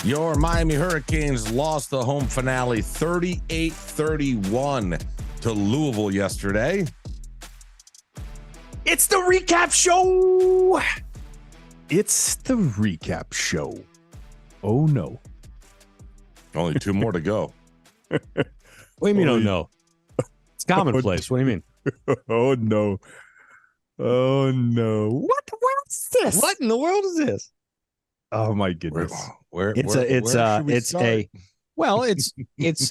Your Miami Hurricanes lost the home finale 38-31 to Louisville yesterday. It's the recap show. It's the recap show. Oh, no. Only 2 more to go. What do you mean, oh, no? It's commonplace. What do you mean? Oh, no. Oh, no. What the world is this? What in the world is this? Oh, my goodness. It's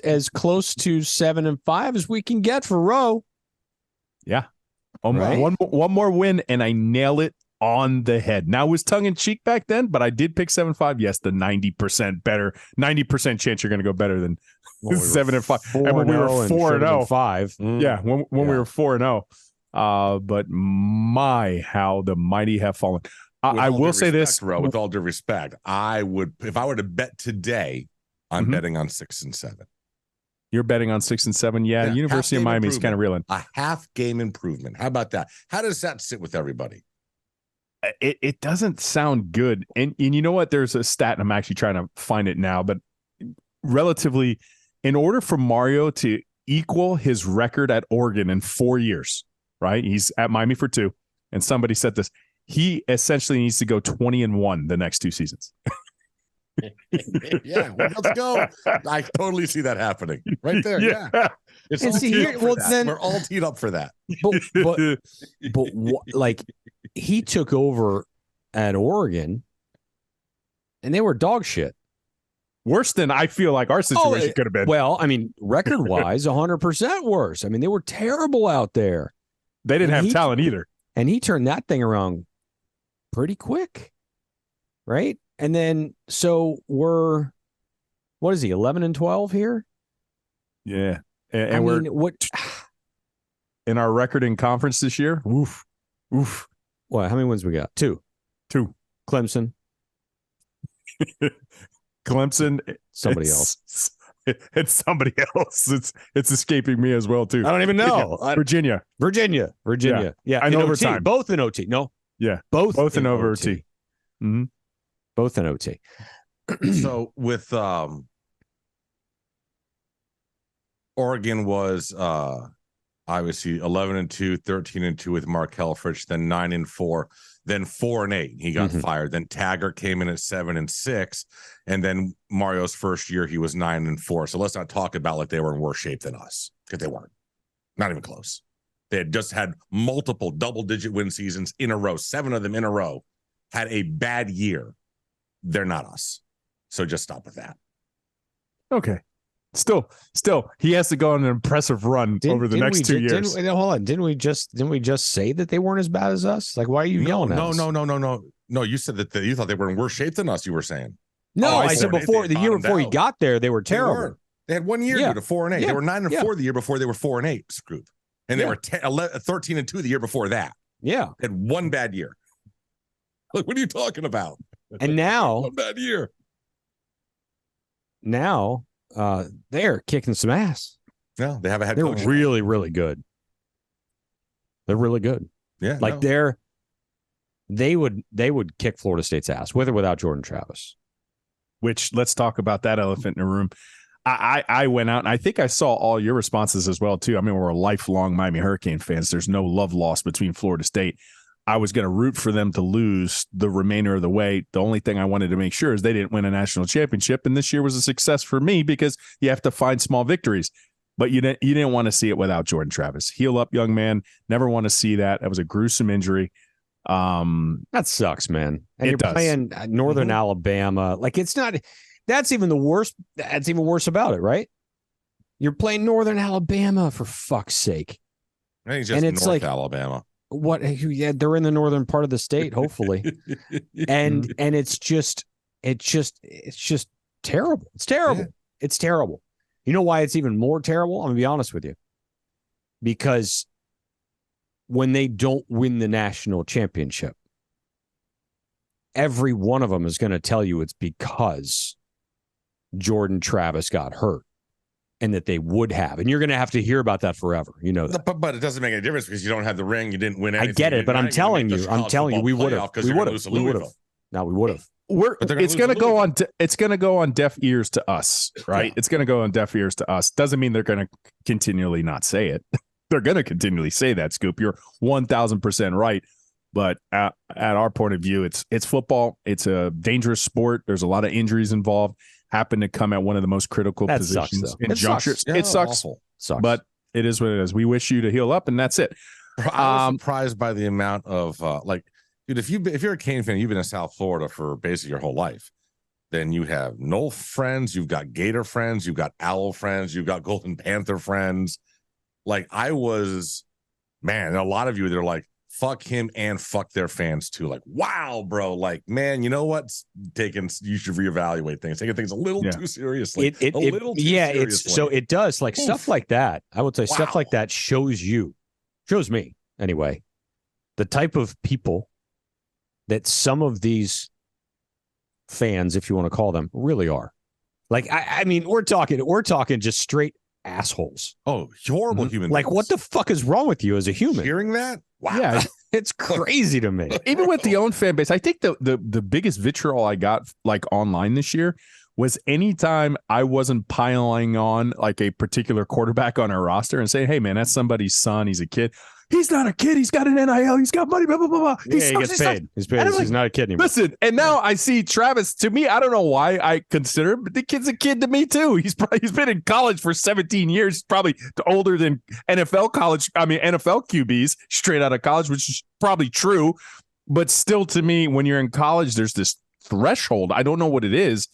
as close to 7-5 as we can get for Rowe. Yeah. Right? One more win, and I nail it on the head. Now, it was tongue-in-cheek back then, but I did pick 7-5. Yes, the 90% better, 90% chance you're going to go better than 7-5. And when we were 4-0. Yeah, when we were 4-0. But how the mighty have fallen. I will say this, Ro, with all due respect, I would, if I were to bet today, I'm betting on 6 and 7. You're betting on 6 and 7. Yeah, University of Miami is kind of reeling. A half game improvement. How about that? How does that sit with everybody? It doesn't sound good. And you know what? There's a stat, and I'm actually trying to find it now, but relatively, in order for Mario to equal his record at Oregon in 4 years, right? He's at Miami for 2. And somebody said this. He essentially needs to go 20-1 the next 2 seasons. Yeah, well, let's go. I totally see that happening right there. Yeah. It's all we're all teed up for that. But like, he took over at Oregon, and they were dog shit. Worse than I feel like our situation could have been. Well, I mean, record-wise, 100% worse. I mean, they were terrible out there. They didn't have talent either. And he turned that thing around pretty quick, right? And then, so we're, what is he, 11-12 here? Yeah. And we're in our record in conference this year. Oof. What? How many wins we got? 2. Clemson. Somebody else. It's somebody else. It's escaping me as well, too. I don't even know. Virginia. Yeah. In overtime. Both in OT. No. Yeah. Both in OT. Mm-hmm. Both in OT. So with Oregon was obviously 11-2, 13-2 with Mark Helfrich, then 9-4, then 4-8. He got fired. Then Taggart came in at 7-6, and then Mario's first year he was 9-4. So let's not talk about like they were in worse shape than us, because they weren't. Not even close. They had just had multiple double-digit win seasons in a row, 7 of them in a row. Had a bad year. They're not us. So just stop with that. Okay. Still, he has to go on an impressive run over the next 2 years. Hold on. Didn't we just say that they weren't as bad as us? Like, why are you yelling at us? No, you said that you thought they were in worse shape than us, you were saying. No, I said before, the year before he got there, they were terrible. They had 1 year to 4-8. Yeah. They were 9-4 the year before they were 4-8 group. And they were 13-2 the year before that. Yeah. They had 1 bad year. Like, what are you talking about? And now, 1 bad year. Now, they're kicking some ass. Yeah, they have a head They're coach. really, really good. They're really good. Yeah, like they would kick Florida State's ass with or without Jordan Travis. Which, let's talk about that elephant in the room. I went out, and I think I saw all your responses as well too. I mean, we're lifelong Miami Hurricane fans. There's no love lost between Florida State. I was going to root for them to lose the remainder of the way. The only thing I wanted to make sure is they didn't win a national championship, and this year was a success for me because you have to find small victories. But you didn't want to see it without Jordan Travis. Heal up, young man. Never want to see that. That was a gruesome injury. That sucks, man. And you're playing Northern Alabama. Like, it's not. That's even the worst. That's even worse about it, right? You're playing Northern Alabama, for fuck's sake. I think it's North Alabama. What? Yeah, they're in the northern part of the state, hopefully, and it's just terrible. It's terrible. Yeah. It's terrible. You know why it's even more terrible? I'm gonna be honest with you. Because when they don't win the national championship, every one of them is going to tell you it's because Jordan Travis got hurt. And that they would have. And you're going to have to hear about that forever. You know that. But it doesn't make any difference because you don't have the ring. You didn't win anything. I get it, but I'm telling you, we would have. We would have. No, we would have. it's going to go on. It's going to go on deaf ears to us, right? Yeah. It's going to go on deaf ears to us. Doesn't mean they're going to continually not say it. They're going to continually say that, Scoop. You're 1,000% right. But at our point of view, it's football. It's a dangerous sport. There's a lot of injuries involved. Happen to come at one of the most critical positions in junctures. Yeah, it sucks. But it is what it is. We wish you to heal up, and that's it. I was surprised by the amount of dude, if you're a Cane fan, you've been in South Florida for basically your whole life, then you have Nole friends, you've got Gator friends, you've got Owl friends, you've got Golden Panther friends. Like a lot of you, they're like, fuck him and fuck their fans too. Like, wow, bro. Like, man, you know what? You should reevaluate things. Taking things a little too seriously. So it does like stuff like that. I would say stuff like that shows me anyway, the type of people that some of these fans, if you want to call them, really are. Like, I mean, we're talking just straight assholes. Oh, horrible human beings. Like, what the fuck is wrong with you as a human? Hearing that? Wow. Yeah, it's crazy to me. Even with the own fan base, I think the biggest vitriol I got like online this year was anytime I wasn't piling on like a particular quarterback on our roster and saying, hey, man, that's somebody's son. He's a kid. He's not a kid. He's got an NIL. He's got money. Blah, blah, blah, blah. He gets paid. He's paid. He's not a kid anymore. Listen, and now I see Travis. To me, I don't know why I consider him, but the kid's a kid to me too. He's been in college for 17 years. He's probably older than NFL QBs straight out of college, which is probably true. But still, to me, when you're in college, there's this threshold. I don't know what it is.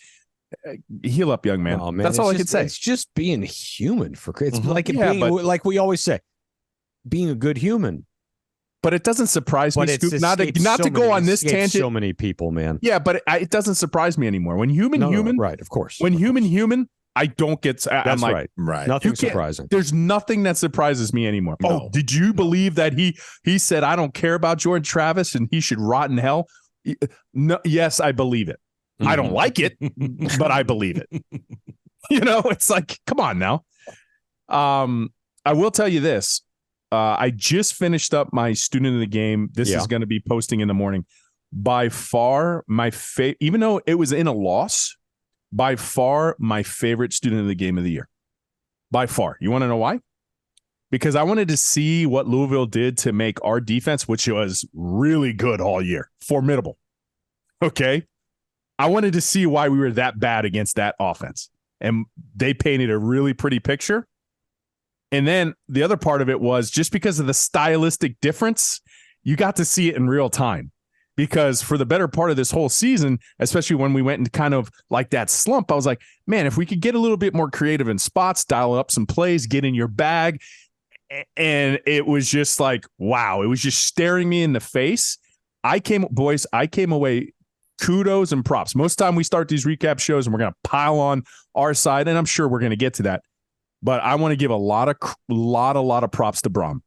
Heal up, young man. Oh, man. That's all I can say. It's just being human. It's like we always say, being a good human. But it doesn't surprise me, Scoop, not to go on this tangent. So many people, man. Yeah, but it doesn't surprise me anymore. When human, right, of course. When human, I don't get. I'm like, right. Nothing surprising. There's nothing that surprises me anymore. No. Oh, did you believe that he said I don't care about Jordan Travis and he should rot in hell? No, yes, I believe it. I don't like it, but I believe it. It's like, come on now. I will tell you this. I just finished up my student of the game. This is going to be posting in the morning. By far, even though it was in a loss, by far my favorite student of the game of the year. By far. You want to know why? Because I wanted to see what Louisville did to make our defense, which was really good all year. Formidable. Okay. I wanted to see why we were that bad against that offense. And they painted a really pretty picture. And then the other part of it was just because of the stylistic difference, you got to see it in real time. Because for the better part of this whole season, especially when we went into kind of like that slump, I was like, man, if we could get a little bit more creative in spots, dial up some plays, get in your bag. And it was just like, wow, it was just staring me in the face. I came away kudos and props. Most of the time we start these recap shows and we're going to pile on our side, and I'm sure we're going to get to that. But I want to give a lot of props to Brohm.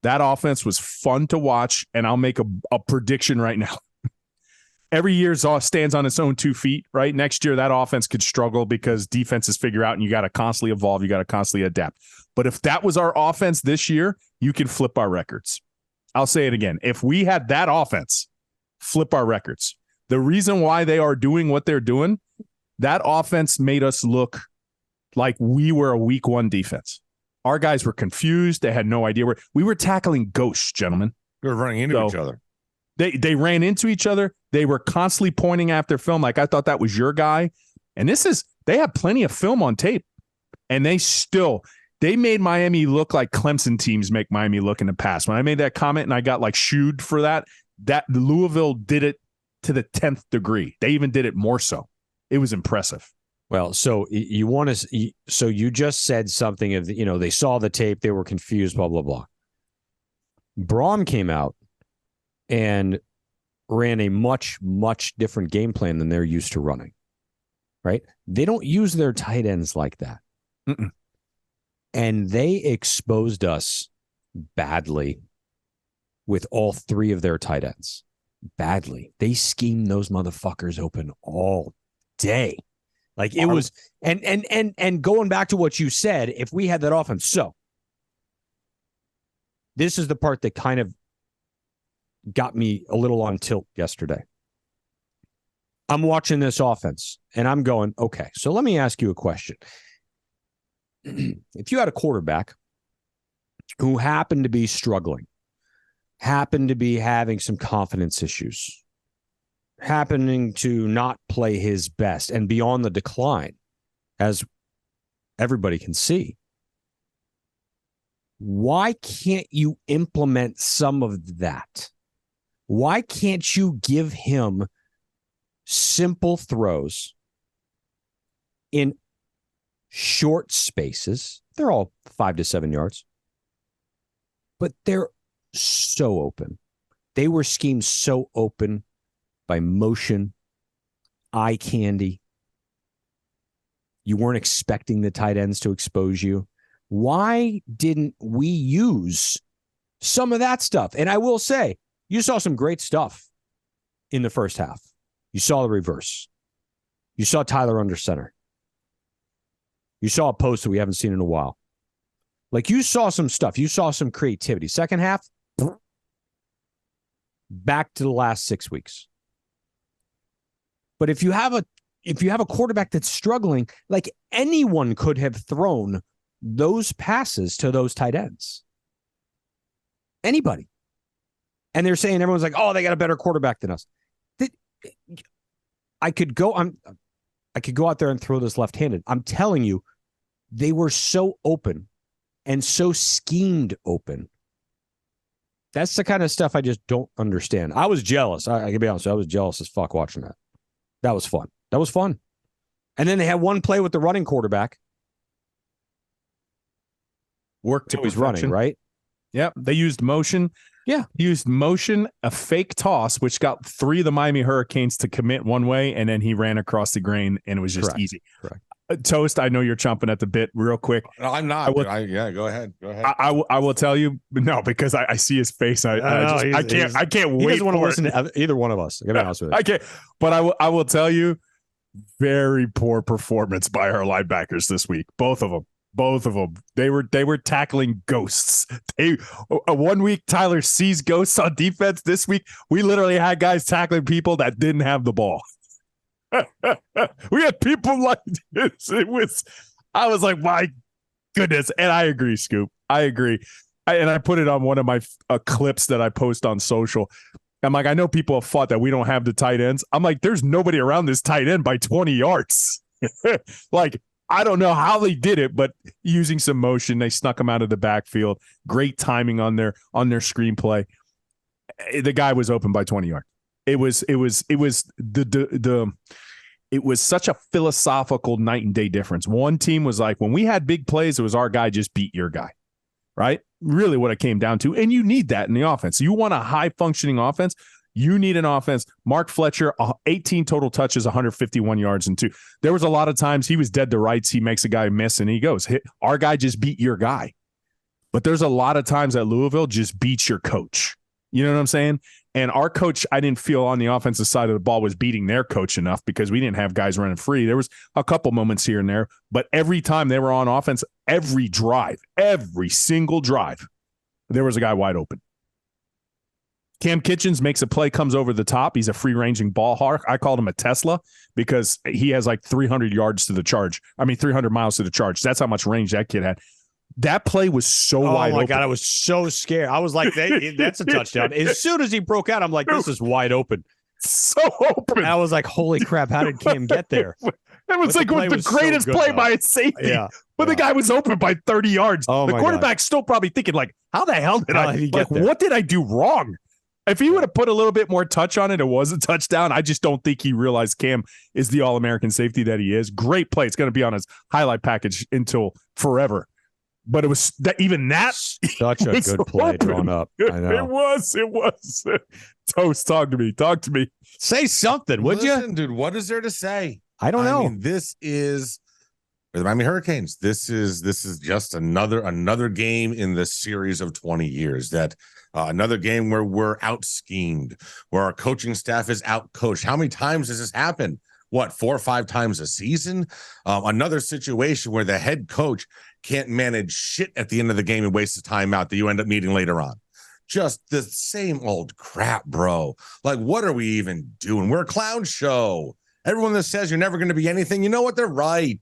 That offense was fun to watch, and I'll make a prediction right now. Every year stands on its own 2 feet, right? Next year, that offense could struggle because defenses figure out, and you got to constantly evolve. You got to constantly adapt. But if that was our offense this year, you can flip our records. I'll say it again. If we had that offense, flip our records. The reason why they are doing what they're doing, that offense made us look like we were a week 1 defense. Our guys were confused. They had no idea where we were tackling ghosts, gentlemen. We were running into each other. They ran into each other. They were constantly pointing after film. Like, I thought that was your guy. And they have plenty of film on tape. And they made Miami look like Clemson teams make Miami look in the past. When I made that comment and I got like shooed for that Louisville did it to the 10th degree. They even did it more so. It was impressive. Well, so you just said something of, they saw the tape, they were confused, blah, blah, blah. Brohm came out and ran a much, much different game plan than they're used to running, right? They don't use their tight ends like that. Mm-mm. And they exposed us badly with all 3 of their tight ends. Badly. They schemed those motherfuckers open all day. Like it was, and going back to what you said, if we had that offense, so this is the part that kind of got me a little on tilt yesterday. I'm watching this offense and I'm going, okay, so let me ask you a question. If you had a quarterback who happened to be struggling, happened to be having some confidence issues, happening to not play his best and be on the decline, as everybody can see, why can't you implement some of that? Why can't you give him simple throws in short spaces? They're all 5 to 7 yards, but they're so open. They were schemed so open by motion, eye candy. You weren't expecting the tight ends to expose you. Why didn't we use some of that stuff? And I will say, you saw some great stuff in the first half. You saw the reverse. You saw Tyler under center. You saw a post that we haven't seen in a while. Like, you saw some stuff. You saw some creativity. Second half, back to the last 6 weeks. But if you have a quarterback that's struggling, like, anyone could have thrown those passes to those tight ends. Anybody. And they're saying, everyone's like, oh, they got a better quarterback than us. I could go out there and throw this left-handed. I'm telling you, they were so open and so schemed open. That's the kind of stuff I just don't understand. I was jealous. I can be honest, I was jealous as fuck watching that. That was fun. That was fun. And then they had one play with the running quarterback. Worked to his running, right? Yep. They used motion. Yeah. He used motion, a fake toss, which got 3 of the Miami Hurricanes to commit one way, and then he ran across the grain, and it was just easy. Correct. Toast, I know you're chomping at the bit real quick. No, I'm not. Go ahead. I will tell you, no, because I see his face. I can't wait. He doesn't want to listen it. to either one of us. I gotta be honest with you. I can't, but I will tell you, very poor performance by our linebackers this week. Both of them. They were tackling ghosts. 1 week Tyler sees ghosts on defense. This week we literally had guys tackling people that didn't have the ball. We had people like this. I was like, my goodness. And I agree, Scoop. I agree. I put it on one of my clips that I post on social. I'm like, I know people have fought that we don't have the tight ends. I'm like, there's nobody around this tight end by 20 yards. Like, I don't know how they did it, but using some motion, they snuck him out of the backfield. Great timing on their screenplay. The guy was open by 20 yards. It was such a philosophical night and day difference. One team was like, when we had big plays, it was our guy just beat your guy, right? Really what it came down to. And you need that in the offense. You want a high functioning offense. You need an offense. Mark Fletcher, 18 total touches, 151 yards and 2. There was a lot of times he was dead to rights. He makes a guy miss and he goes, our guy just beat your guy. But there's a lot of times that Louisville just beats your coach. You know what I'm saying? And our coach, I didn't feel on the offensive side of the ball was beating their coach enough because we didn't have guys running free. There was a couple moments here and there, but every time they were on offense, every single drive, there was a guy wide open. Cam Kitchens makes a play, comes over the top. He's a free-ranging ball hawk. I called him a Tesla because he has like 300 yards to the charge. 300 miles to the charge. That's how much range that kid had. That play was so wide open. Oh, my God. I was so scared. I was like, that's a touchdown. As soon as he broke out, I'm like, this is wide open. So open. And I was like, holy crap, how did Cam get there? It was like the greatest play by a safety. Yeah. But the guy was open by 30 yards. Oh, the quarterback's still probably thinking, like, how the hell did I get there? What did I do wrong? If he would have put a little bit more touch on it, it was a touchdown. I just don't think he realized Cam is the All-American safety that he is. Great play. It's going to be on his highlight package until forever. But it was that such a good play drawn up. I know. It was. Toast, talk to me. Say something, would you? Dude, what is there to say? I don't know. This is the Miami Hurricanes. This is just another game in the series of 20 years that another game where we're out schemed, where our coaching staff is out coached. How many times does this happen? 4 or 5 times a season? Another situation where the head coach can't manage shit at the end of the game and wastes the time out that you end up needing later on. Just the same old crap, bro. Like, what are we even doing? We're a clown show. Everyone that says you're never going to be anything, you know what? They're right.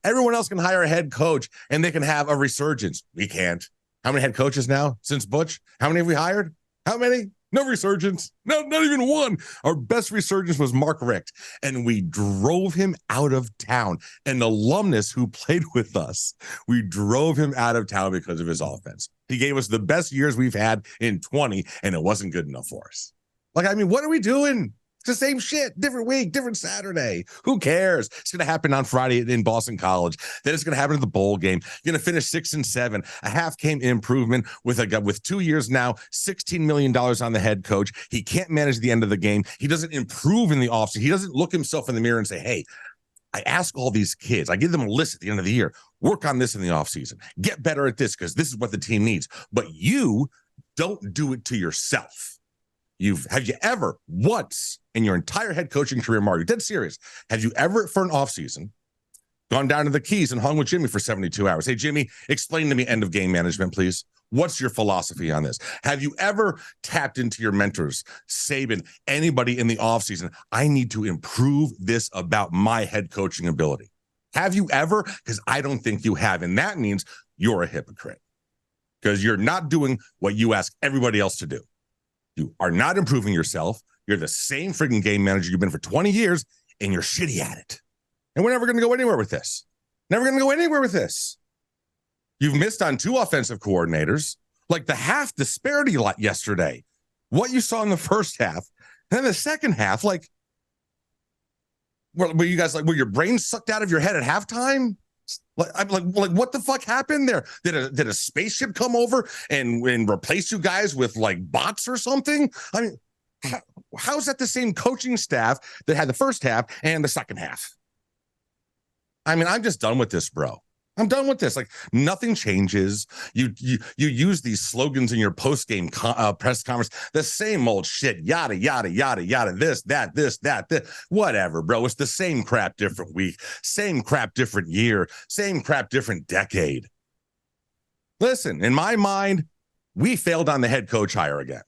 Everyone else can hire a head coach and they can have a resurgence. We can't. How many head coaches now since Butch? How many have we hired? How many? No resurgence. No, not even one. Our best resurgence was Mark Richt, and we drove him out of town. An alumnus who played with us, we drove him out of town because of his offense. He gave us the best years we've had in 20, and it wasn't good enough for us. Like, I mean, what are we doing? It's the same shit, different week, different Saturday. Who cares? It's going to happen on Friday in Boston College. Then it's going to happen at the bowl game. You're going to finish 6-7, a half game improvement with 2 years now, $16 million on the head coach. He can't manage the end of the game. He doesn't improve in the offseason. He doesn't look himself in the mirror and say, hey, I ask all these kids, I give them a list at the end of the year, work on this in the offseason, get better at this because this is what the team needs. But you don't do it to yourself. Have you ever once in your entire head coaching career, Mario, dead serious, have you ever for an offseason gone down to the Keys and hung with Jimmy for 72 hours? Hey, Jimmy, explain to me end of game management, please. What's your philosophy on this? Have you ever tapped into your mentors, Saban, anybody in the offseason? I need to improve this about my head coaching ability. Have you ever? Because I don't think you have. And that means you're a hypocrite because you're not doing what you ask everybody else to do. You are not improving yourself. You're the same freaking game manager you've been for 20 years, and you're shitty at it. And we're never going to go anywhere with this. Never going to go anywhere with this. You've missed on 2 offensive coordinators. Like the half disparity lot yesterday. What you saw in the first half, and then the second half, like, were you guys like, were your brains sucked out of your head at halftime? Like what the fuck happened there? Did a spaceship come over and replace you guys with like bots or something? I mean, how's that the same coaching staff that had the first half and the second half? I mean, I'm just done with this, bro. I'm done with this. Like nothing changes. You use these slogans in your post-game press conference. The same old shit. Yada yada yada yada. This that. Whatever, bro. It's the same crap, different week. Same crap, different year. Same crap, different decade. Listen, in my mind, we failed on the head coach hire again.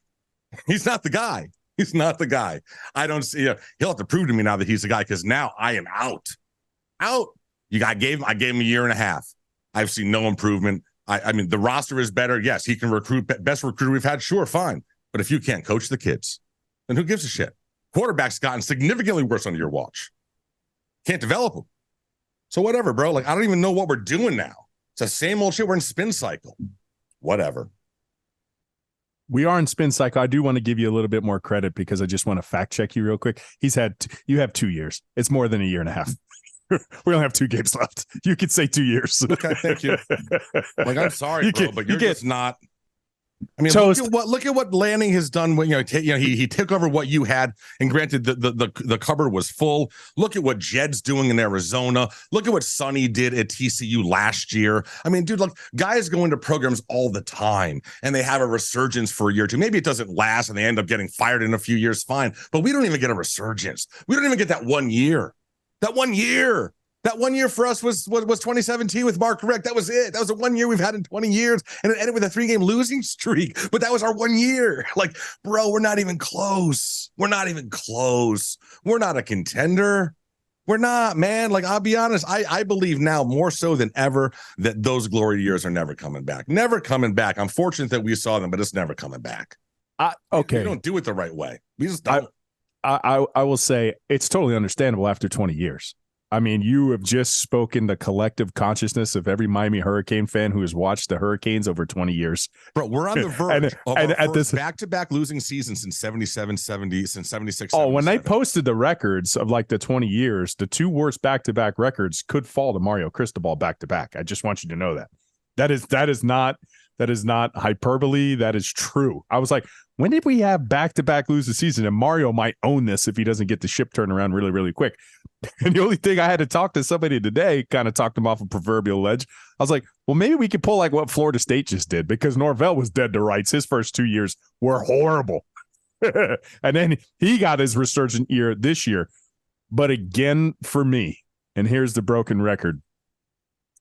He's not the guy. He's not the guy. I don't see. He'll have to prove to me now that he's the guy because now I am out. I gave him a year and a half. I've seen no improvement. I mean, the roster is better. Yes, he can recruit. Best recruiter we've had. Sure, fine. But if you can't coach the kids, then who gives a shit? Quarterback's gotten significantly worse under your watch. Can't develop them. So whatever, bro. Like, I don't even know what we're doing now. It's the same old shit. We're in spin cycle. Whatever. We are in spin cycle. I do want to give you a little bit more credit because I just want to fact check you real quick. You have 2 years. It's more than a year and a half. We only have 2 games left. You could say 2 years. Okay, thank you. Like, I'm sorry, bro, but you're just not. I mean, look at what Lanning has done. When he took over what you had, and granted, the cupboard was full. Look at what Jed's doing in Arizona. Look at what Sonny did at TCU last year. I mean, dude, look, guys go into programs all the time, and they have a resurgence for a year or two. Maybe it doesn't last, and they end up getting fired in a few years. Fine, but we don't even get a resurgence. We don't even get that 1 year. That 1 year. That 1 year for us was 2017 with Mark Richt. That was it. That was the 1 year we've had in 20 years. And it ended with a 3-game losing streak. But that was our 1 year. Like, bro, we're not even close. We're not even close. We're not a contender. We're not, man. Like, I'll be honest. I believe now more so than ever that those glory years are never coming back. Never coming back. I'm fortunate that we saw them, but it's never coming back. Okay. We don't do it the right way. We just don't. I will say it's totally understandable after 20 years. I mean, you have just spoken the collective consciousness of every Miami Hurricane fan who has watched the Hurricanes over 20 years. Bro, we're on the verge of our first back-to-back losing season since 77, 70, since 76, 77. When they posted the records of like the 20 years, the 2 worst back-to-back records could fall to Mario Cristobal back-to-back. I just want you to know that. That is not hyperbole. That is true. I was like, when did we have back-to-back lose the season? And Mario might own this if he doesn't get the ship turned around really, really quick. And the only thing I had to talk to somebody today, kind of talked him off a proverbial ledge. I was like, well, maybe we could pull like what Florida State just did because Norvell was dead to rights. His first 2 years were horrible. And then he got his resurgent year this year. But again, for me, and here's the broken record.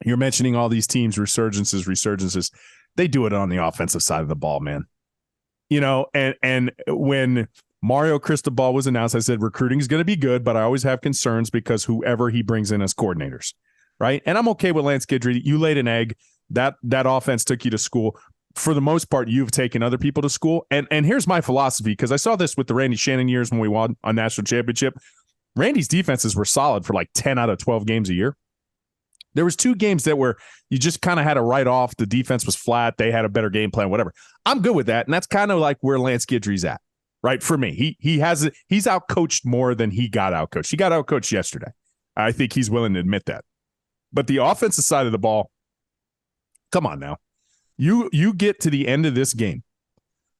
You're mentioning all these teams, resurgences. They do it on the offensive side of the ball, man. and when Mario Cristobal was announced, I said recruiting is going to be good, but I always have concerns because whoever he brings in as coordinators, right? And I'm okay with Lance Guidry. You laid an egg. That offense took you to school. For the most part, you've taken other people to school. And here's my philosophy, because I saw this with the Randy Shannon years when we won a national championship. Randy's defenses were solid for like 10 out of 12 games a year. There was 2 games that were you just kind of had to write off. The defense was flat. They had a better game plan, whatever. I'm good with that. And that's kind of like where Lance Guidry's at, right? For me, he's outcoached more than he got outcoached. He got outcoached yesterday. I think he's willing to admit that. But the offensive side of the ball, come on now. You get to the end of this game,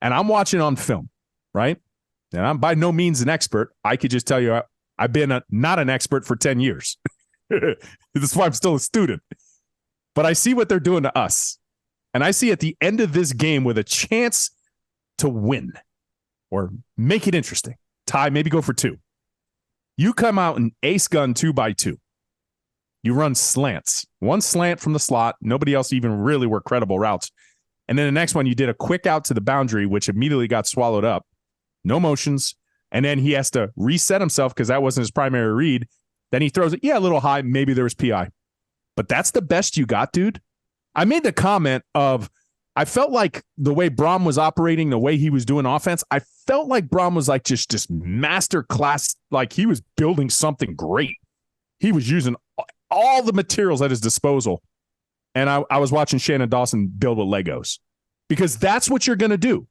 and I'm watching on film, right? And I'm by no means an expert. I could just tell you I've been not an expert for 10 years. That's why I'm still a student. But I see what they're doing to us. And I see at the end of this game with a chance to win or make it interesting, tie, maybe go for 2. You come out and ace gun 2x2. You run slants, 1 slant from the slot. Nobody else even really were credible routes. And then the next one, you did a quick out to the boundary, which immediately got swallowed up. No motions. And then he has to reset himself because that wasn't his primary read. Then he throws it. Yeah, a little high. Maybe there was PI. But that's the best you got, dude. I made the comment of I felt like the way Brohm was operating, the way he was doing offense, I felt like Brohm was like just master class. Like he was building something great. He was using all the materials at his disposal. And I was watching Shannon Dawson build with Legos because that's what you're going to do.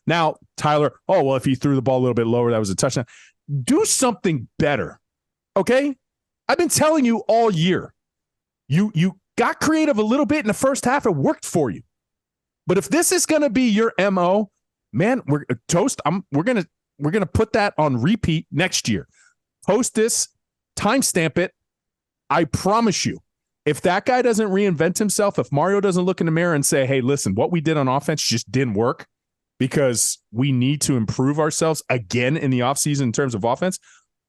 Now, Tyler, if he threw the ball a little bit lower, that was a touchdown. Do something better, okay? I've been telling you all year. You got creative a little bit in the first half. It worked for you. But if this is going to be your MO, man, we're going to put that on repeat next year. Post this, timestamp it. I promise you, if that guy doesn't reinvent himself, if Mario doesn't look in the mirror and say, hey, listen, what we did on offense just didn't work because we need to improve ourselves again in the offseason in terms of offense,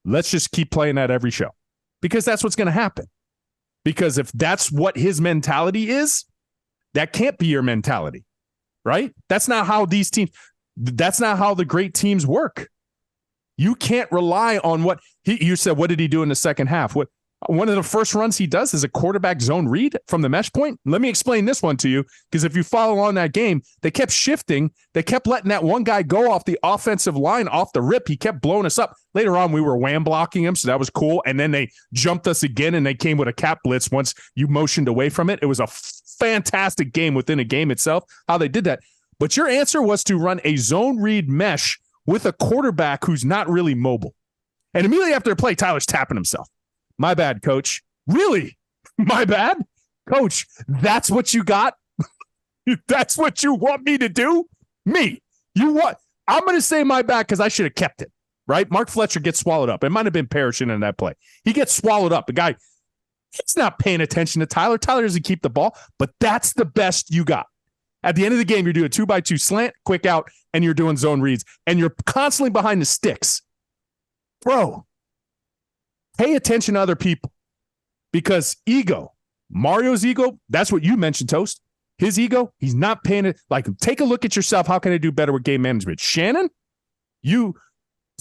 let's just keep playing that every show because that's what's going to happen. Because if that's what his mentality is, that can't be your mentality, right? That's not how that's not how the great teams work. You can't rely on what you said. What did he do in the second half? One of the first runs he does is a quarterback zone read from the mesh point. Let me explain this one to you, because if you follow on that game, they kept shifting. They kept letting that one guy go off the offensive line off the rip. He kept blowing us up. Later on, we were wham blocking him, so that was cool. And then they jumped us again, and they came with a cap blitz once you motioned away from it. It was a fantastic game within a game itself, how they did that. But your answer was to run a zone read mesh with a quarterback who's not really mobile. And immediately after the play, Tyler's tapping himself. My bad, coach. Really? My bad? Coach, that's what you got? That's what you want me to do? Me. You what? I'm going to say my bad because I should have kept it, right? Mark Fletcher gets swallowed up. It might have been Parrish in that play. He gets swallowed up. The guy, he's not paying attention to Tyler. Tyler doesn't keep the ball, but that's the best you got. At the end of the game, you're doing a 2x2 slant, quick out, and you're doing zone reads, and you're constantly behind the sticks. Bro, pay attention to other people because ego, Mario's ego, that's what you mentioned, Toast. His ego, he's not paying it. Like, take a look at yourself. How can I do better with game management? Shannon, you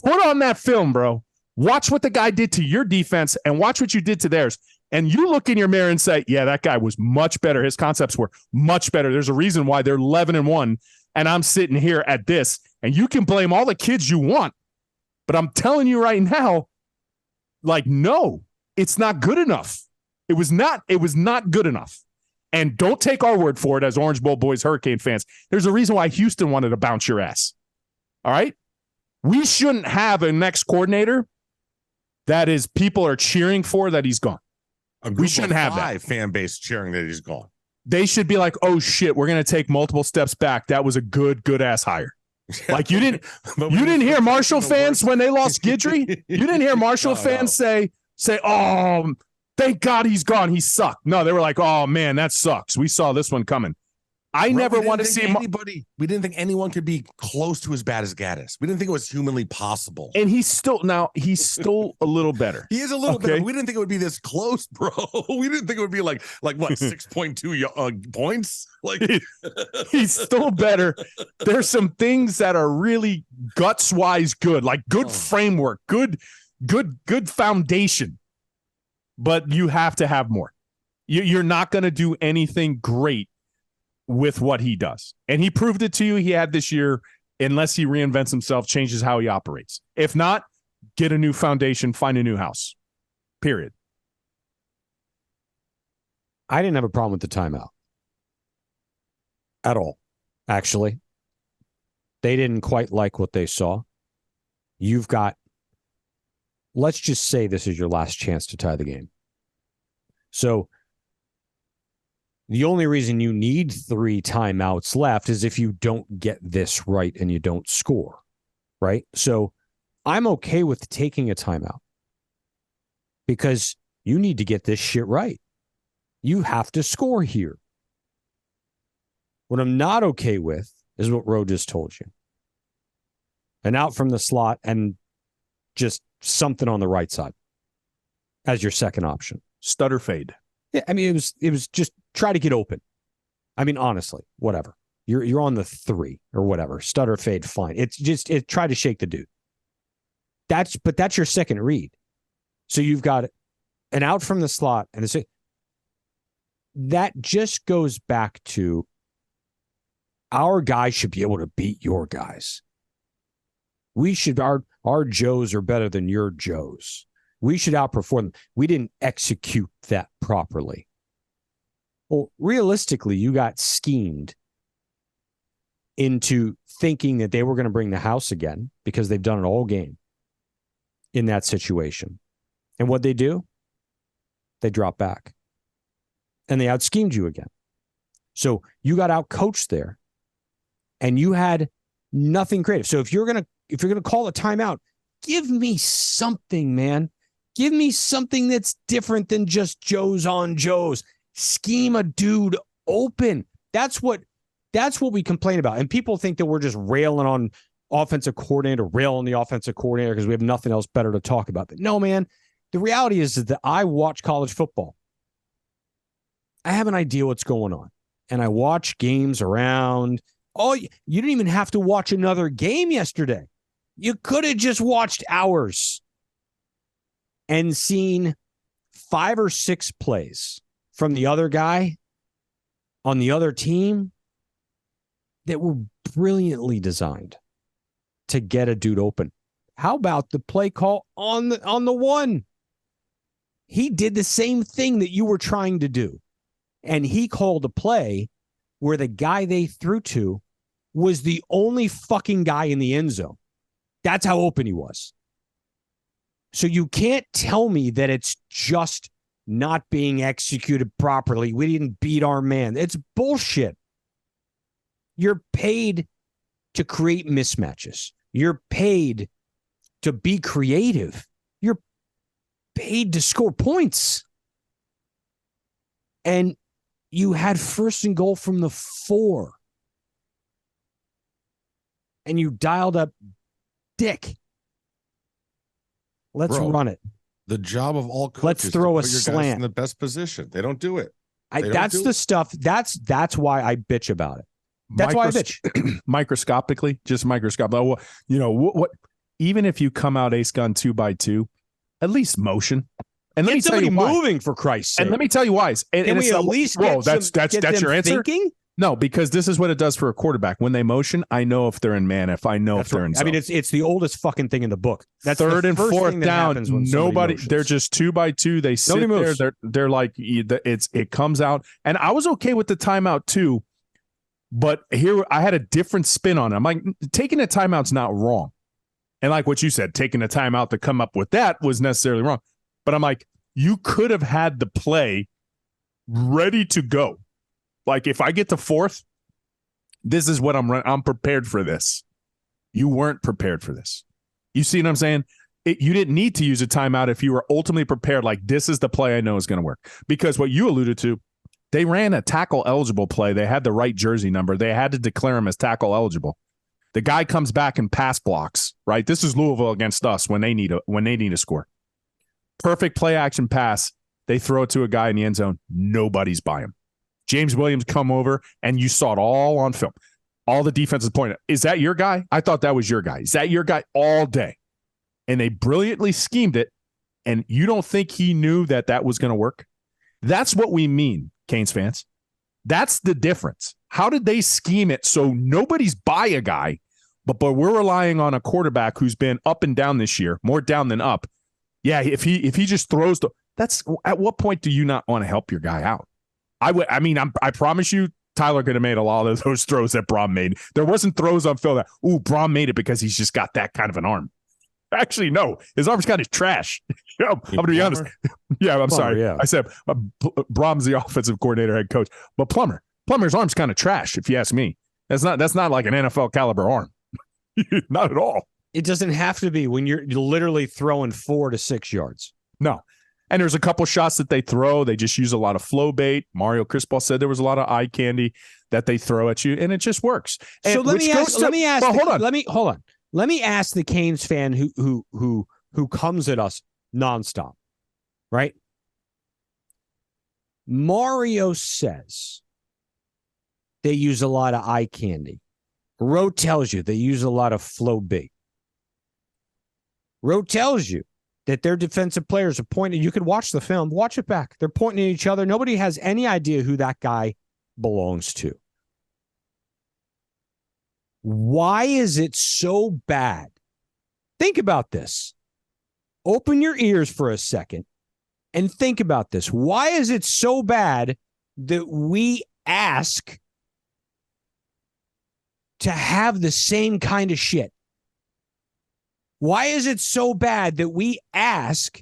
put on that film, bro. Watch what the guy did to your defense and watch what you did to theirs. And you look in your mirror and say, yeah, that guy was much better. His concepts were much better. There's a reason why they're 11-1, and I'm sitting here at this. And you can blame all the kids you want, but I'm telling you right now, like, no, it's not good enough. It was not good enough. And don't take our word for it as Orange Bowl boys, Hurricane fans. There's a reason why Houston wanted to bounce your ass. All right? We shouldn't have a next coordinator that is people are cheering for that he's gone. We shouldn't have that fan base cheering that he's gone. They should be like, oh shit, we're going to take multiple steps back. That was a good ass hire. Like you didn't hear Marshall fans when they lost Guidry? You didn't hear Marshall fans say, oh, thank God he's gone. He sucked. No, they were like, oh man, that sucks. We saw this one coming. I never want to see anybody. We didn't think anyone could be close to as bad as Gaddis. We didn't think it was humanly possible. And he's still a little better. He is a little better. We didn't think it would be this close, bro. We didn't think it would be like what 6.2 points. Like he's still better. There's some things that are really guts wise good, like good framework, good foundation. But you have to have more. You're not going to do anything great with what he does. And he proved it to you. He had this year, unless he reinvents himself, changes how he operates. If not, get a new foundation, find a new house. Period. I didn't have a problem with the timeout at all, actually. They didn't quite like what they saw. You've got, let's just say this is your last chance to tie the game. So the only reason you need 3 timeouts left is if you don't get this right and you don't score, right? So I'm okay with taking a timeout because you need to get this shit right. You have to score here. What I'm not okay with is what Roe just told you. An out from the slot and just something on the right side as your second option. Stutter fade. Yeah, I mean, it was just try to get open. I mean, honestly, whatever. You're on the 3 or whatever. Stutter fade, fine. It's just try to shake the dude. That's your second read. So you've got an out from the slot, and that just goes back to our guys should be able to beat your guys. We should our Joes are better than your Joes. We should outperform them. We didn't execute that properly. Well, realistically, you got schemed into thinking that they were going to bring the house again because they've done it all game in that situation. And what they do? They drop back. And they out-schemed you again. So you got out-coached there. And you had nothing creative. So if you're gonna call a timeout, give me something, man. Give me something that's different than just Joes on Joes. Scheme a dude open. That's what we complain about. And people think that we're just railing on offensive coordinator, rail on the offensive coordinator because we have nothing else better to talk about. But no, man, the reality is that I watch college football. I have an idea what's going on. And I watch games around. Oh, you didn't even have to watch another game yesterday. You could have just watched ours and seen 5 or 6 plays from the other guy on the other team that were brilliantly designed to get a dude open. How about the play call on the 1? He did the same thing that you were trying to do. And he called a play where the guy they threw to was the only fucking guy in the end zone. That's how open he was. So you can't tell me that it's just not being executed properly. We didn't beat our man. It's bullshit. You're paid to create mismatches. You're paid to be creative. You're paid to score points. And you had 1st and goal from the 4. And you dialed up Dick. Let's run it. The job of all coaches. Let's throw a put your slant guys in the best position. They don't do it. That's the stuff. That's why I bitch about it. That's why I bitch. Microscopically, just microscopic. What? Even if you come out ace gun 2x2, at least motion. And let me tell you why. Moving for Christ's sake. And let me tell you why. Can we at least get that's your answer? Thinking? No, because this is what it does for a quarterback. When they motion, I know if they're in man, if I know if they're in zone. I mean, it's the oldest fucking thing in the book. That's 3rd and 4th down. Nobody, they're just 2x2. They sit there. They're like, it comes out. And I was okay with the timeout too. But here I had a different spin on it. I'm like, taking a timeout's not wrong. And like what you said, taking a timeout to come up with that was necessarily wrong. But I'm like, you could have had the play ready to go. Like, if I get to 4th, this is what I'm running. I'm prepared for this. You weren't prepared for this. You see what I'm saying? You didn't need to use a timeout if you were ultimately prepared. Like, this is the play I know is going to work. Because what you alluded to, They ran a tackle eligible play. They had the right jersey number. They had to declare him as tackle eligible. The guy comes back and pass blocks, right? This is Louisville against us when they need a score. Perfect play action pass. They throw it to a guy in the end zone. Nobody's by him. James Williams come over, and you saw it all on film. All the defenses pointed. Is that your guy? I thought that was your guy. Is that your guy? All day. And they brilliantly schemed it, and you don't think he knew that that was going to work? That's what we mean, Canes fans. That's the difference. How did they scheme it so nobody's by a guy, but we're relying on a quarterback who's been up and down this year, more down than up. Yeah, if he just throws that's at what point do you not want to help your guy out? I promise you, Tyler could have made a lot of those throws that Brohm made. There wasn't throws on Phil that, Brohm made it because he's just got that kind of an arm. Actually, no. His arm's kind of trash. I'm going to be honest. Yeah, I'm sorry. Yeah. I said Brom's the offensive coordinator, head coach. But Plummer's arm's kind of trash, if you ask me. That's not like an NFL caliber arm. Not at all. It doesn't have to be when you're literally throwing 4 to 6 yards. No. And there's a couple shots that they throw. They just use a lot of flow bait. Mario Crispal said there was a lot of eye candy that they throw at you, and it just works. And so let me ask the Canes fan who comes at us nonstop, right? Mario says they use a lot of eye candy. Roe tells you they use a lot of flow bait. Roe tells you that their defensive players are pointing. You can watch the film, watch it back. They're pointing at each other. Nobody has any idea who that guy belongs to. Why is it so bad? Think about this. Open your ears for a second and think about this. Why is it so bad that we ask to have the same kind of shit? Why is it so bad that we ask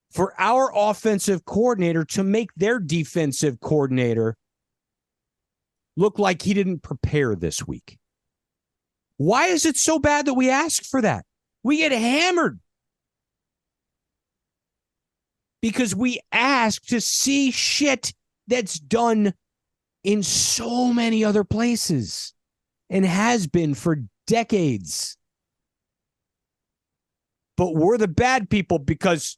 for our offensive coordinator to make their defensive coordinator look like he didn't prepare this week? Why is it so bad that we ask for that? We get hammered because we ask to see shit that's done in so many other places and has been for decades. But we're the bad people because,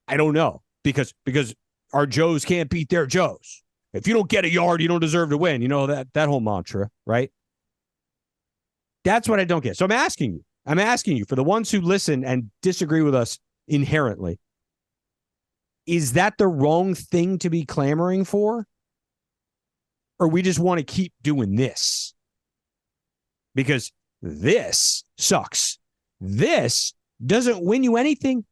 I don't know, because our Joes can't beat their Joes. If you don't get a yard, you don't deserve to win. You know, that whole mantra, right? That's what I don't get. So I'm asking you for the ones who listen and disagree with us inherently, is that the wrong thing to be clamoring for? Or we just want to keep doing this? Because this sucks. This doesn't win you anything.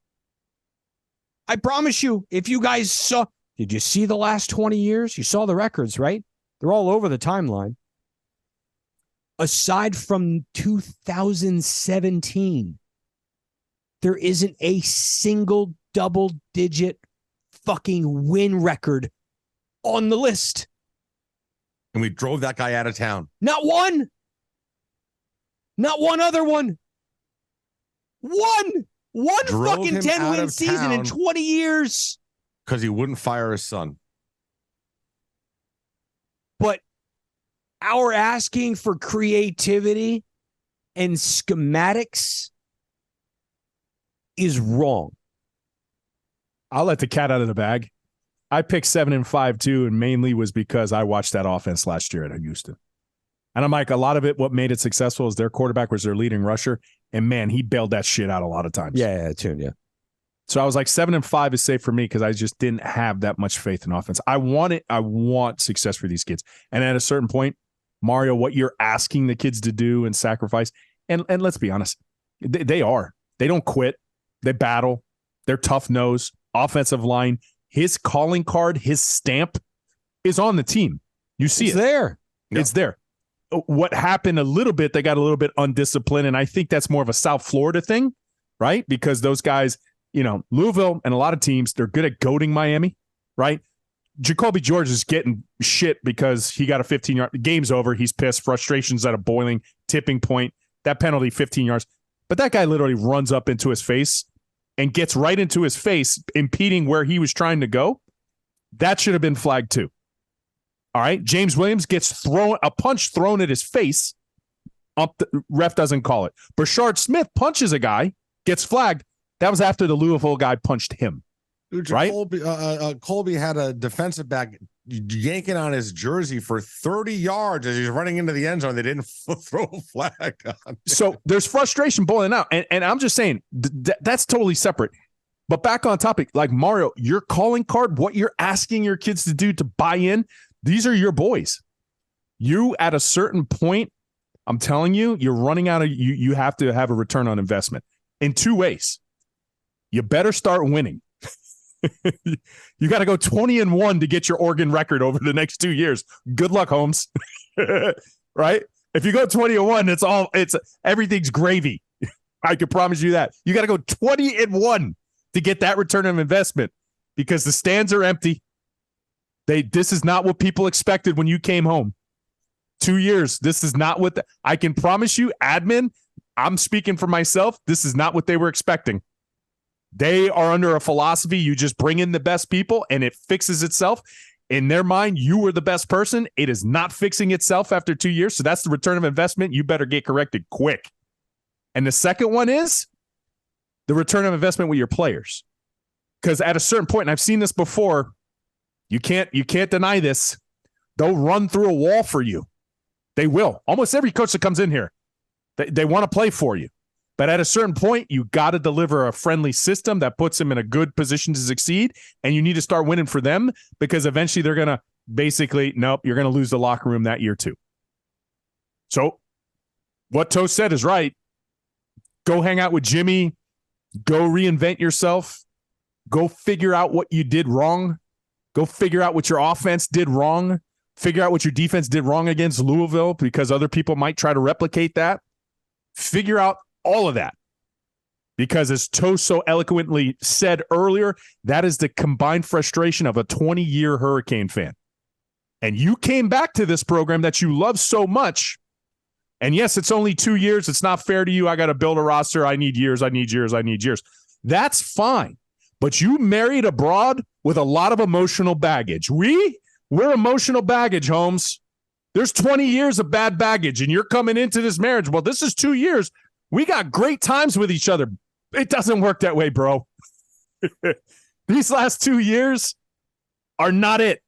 I promise you, if you guys saw, did you see the last 20 years? You saw the records, right? They're all over the timeline. Aside from 2017, there isn't a single double-digit fucking win record on the list. And we drove that guy out of town. Not one. Not one other one. One fucking 10-win season in 20 years. Because he wouldn't fire his son. But our asking for creativity and schematics is wrong. I'll let the cat out of the bag. I picked 7-5 too, and mainly was because I watched that offense last year at Houston. And I'm like, a lot of it, what made it successful is their quarterback was their leading rusher. And man, he bailed that shit out a lot of times. Yeah. So I was like 7-5 is safe for me because I just didn't have that much faith in offense. I want success for these kids. And at a certain point, Mario, what you're asking the kids to do and sacrifice, and let's be honest, they don't quit. They battle. They're tough nose, offensive line. His calling card, his stamp is on the team. You see it's there. It's there. What happened a little bit, they got a little bit undisciplined, and I think that's more of a South Florida thing, right? Because those guys, Louisville and a lot of teams, they're good at goading Miami, right? Jacoby George is getting shit because he got a 15-yard. Game's over. He's pissed. Frustration's at a boiling tipping point. That penalty, 15 yards. But that guy literally runs up into his face and gets right into his face, impeding where he was trying to go. That should have been flagged too. All right. James Williams gets a punch thrown at his face. Ref doesn't call it. Brashard Smith punches a guy, gets flagged. That was after the Louisville guy punched him. Dude, right? Colby had a defensive back yanking on his jersey for 30 yards as he's running into the end zone. They didn't throw a flag on him. So there's frustration boiling out. And I'm just saying that's totally separate. But back on topic, like Mario, your calling card, what you're asking your kids to do to buy in, these are your boys. You, at a certain point, I'm telling you, you're running out of, you have to have a return on investment in two ways. You better start winning. You got to go 20-1 to get your Oregon record over the next 2 years. Good luck, Holmes. Right? If you go 20-1, everything's gravy. I can promise you that. You got to go 20-1 to get that return on investment because the stands are empty. This is not what people expected when you came home. 2 years. This is not what I can promise you, admin. I'm speaking for myself. This is not what they were expecting. They are under a philosophy. You just bring in the best people and it fixes itself. In their mind, you were the best person. It is not fixing itself after 2 years. So that's the return of investment. You better get corrected quick. And the second one is the return of investment with your players. Because at a certain point, and I've seen this before, you can't deny this. They'll run through a wall for you. They will. Almost every coach that comes in here, they want to play for you. But at a certain point, you got to deliver a friendly system that puts them in a good position to succeed. And you need to start winning for them because eventually they're going to basically, nope, you're going to lose the locker room that year too. So what Toast said is right. Go hang out with Jimmy. Go reinvent yourself. Go figure out what you did wrong. Go figure out what your offense did wrong. Figure out what your defense did wrong against Louisville because other people might try to replicate that. Figure out all of that. Because as Toast so eloquently said earlier, that is the combined frustration of a 20-year Hurricane fan. And you came back to this program that you love so much. And yes, it's only 2 years. It's not fair to you. I got to build a roster. I need years. That's fine. But you married a broad with a lot of emotional baggage. We're emotional baggage, Holmes. There's 20 years of bad baggage, and you're coming into this marriage. Well, this is 2 years. We got great times with each other. It doesn't work that way, bro. These last 2 years are not it.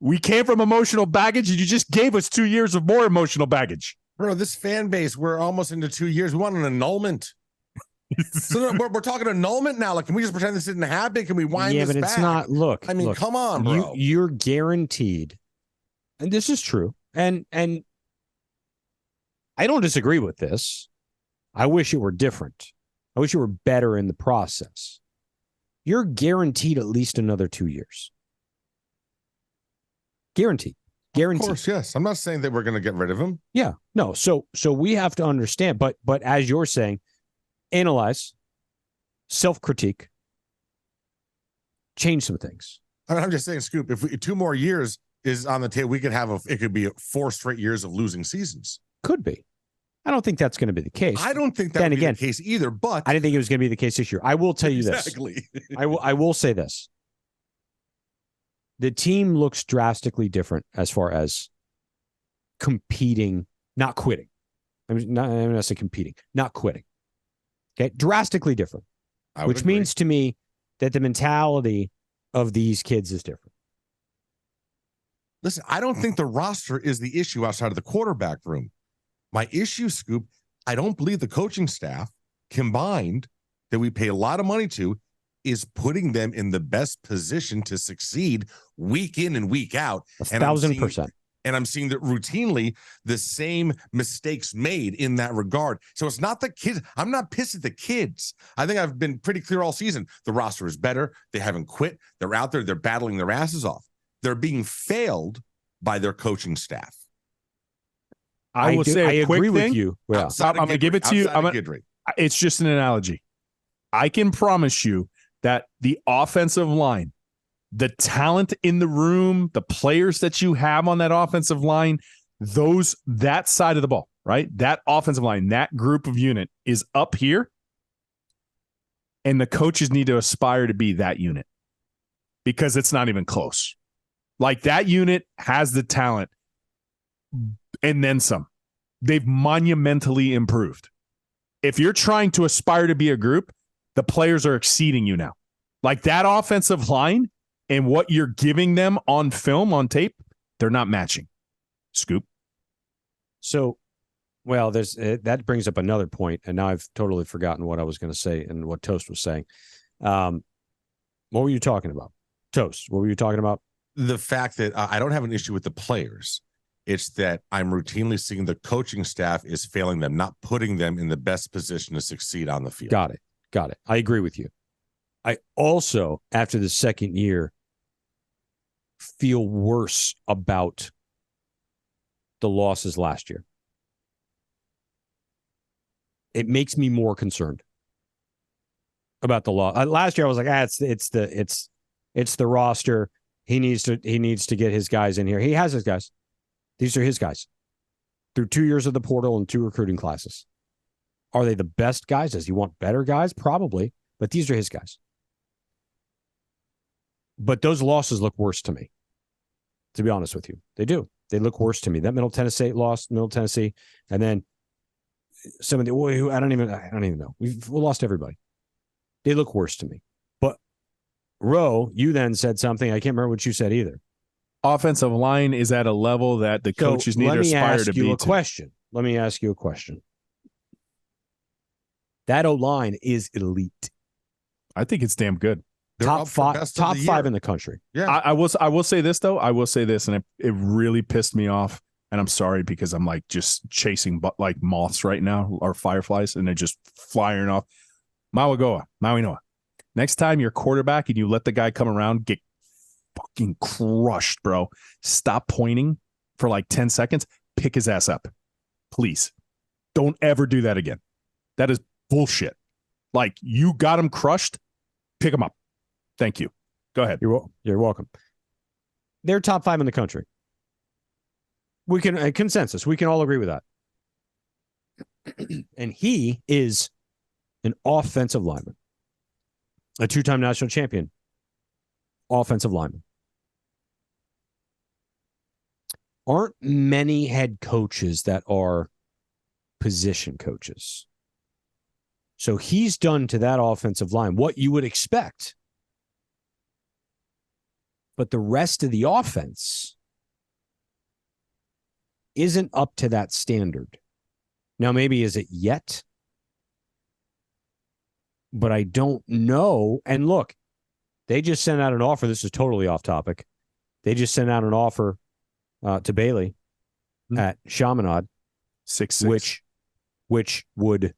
We came from emotional baggage, and you just gave us 2 years of more emotional baggage. Bro, this fan base, we're almost into 2 years. We want an annulment. So we're talking annulment now. Like, can we just pretend this didn't happen? Can we wind this back? Yeah, but it's not. Look, I mean, come on, bro. You're guaranteed, and this is true, and I don't disagree with this. I wish it were different. I wish it were better in the process. You're guaranteed at least another 2 years. Guaranteed. Of course, yes. I'm not saying that we're going to get rid of him. Yeah, no. So we have to understand. But as you're saying, analyze, self-critique, change some things. I'm just saying, Scoop, if 2 more years is on the table, we could have it could be 4 straight years of losing seasons. Could be. I don't think that's going to be the case. I don't think that would be the case either, but I didn't think it was going to be the case this year. I will tell you this. Exactly. I will say this. The team looks drastically different as far as competing, not quitting. I'm not saying competing, not quitting. Okay, drastically different, which agree. Means to me that the mentality of these kids is different. Listen, I don't think the roster is the issue outside of the quarterback room. My issue, Scoop, I don't believe the coaching staff combined that we pay a lot of money to is putting them in the best position to succeed week in and week out. 1,000%. And I'm seeing that routinely the same mistakes made in that regard. So it's not the kids. I'm not pissed at the kids. I think I've been pretty clear all season. The roster is better. They haven't quit. They're out there. They're battling their asses off. They're being failed by their coaching staff. I will say a quick agree thing. With you. Yeah. I'm going to give it to you. It's just an analogy. I can promise you that the offensive line, the talent in the room, the players that you have on that offensive line, that side of the ball, right? That offensive line, that group of unit is up here. And the coaches need to aspire to be that unit. because it's not even close. Like, that unit has the talent and then some. They've monumentally improved. If you're trying to aspire to be a group, the players are exceeding you now. Like, that offensive line and what you're giving them on film, on tape, they're not matching. Scoop. So, well, that brings up another point, and now I've totally forgotten what I was going to say and what Toast was saying. What were you talking about? Toast, what were you talking about? The fact that I don't have an issue with the players. It's that I'm routinely seeing the coaching staff is failing them, not putting them in the best position to succeed on the field. Got it. I agree with you. I also, after the second year, feel worse about the losses last year. It makes me more concerned about the loss. Last year I was like, it's the roster. He needs to get his guys in here. He has his guys. These are his guys. Through 2 years of the portal and 2 recruiting classes. Are they the best guys? Does he want better guys? Probably. But these are his guys. But those losses look worse to me, to be honest with you. They do. They look worse to me. That Middle Tennessee lost, Middle Tennessee, and then some of the I don't even know. We've lost everybody. They look worse to me. But Roe, you then said something. I can't remember what you said either. Offensive line is at a level that the coaches need to aspire to be. Let me ask you a question. That O-line is elite. I think it's damn good. Top five in the country. Yeah. I will say this, though. I will say this, and it really pissed me off. And I'm sorry, because I'm like just chasing like moths right now, or fireflies, and they're just flying off. Maui Noa. Next time you're quarterback and you let the guy come around, get fucking crushed, bro. Stop pointing for like 10 seconds. Pick his ass up. Please. Don't ever do that again. That is bullshit. Like, you got him crushed. Pick him up. Thank you. Go ahead. You're welcome. They're top 5 in the country. We can consensus. We can all agree with that. And he is an offensive lineman, a 2-time national champion offensive lineman. Aren't many head coaches that are position coaches. So he's done to that offensive line what you would expect. But the rest of the offense isn't up to that standard. Now, maybe is it yet? But I don't know. And look, they just sent out an offer. This is totally off topic. They just sent out an offer to Bailey at Chaminade, 6'6", which would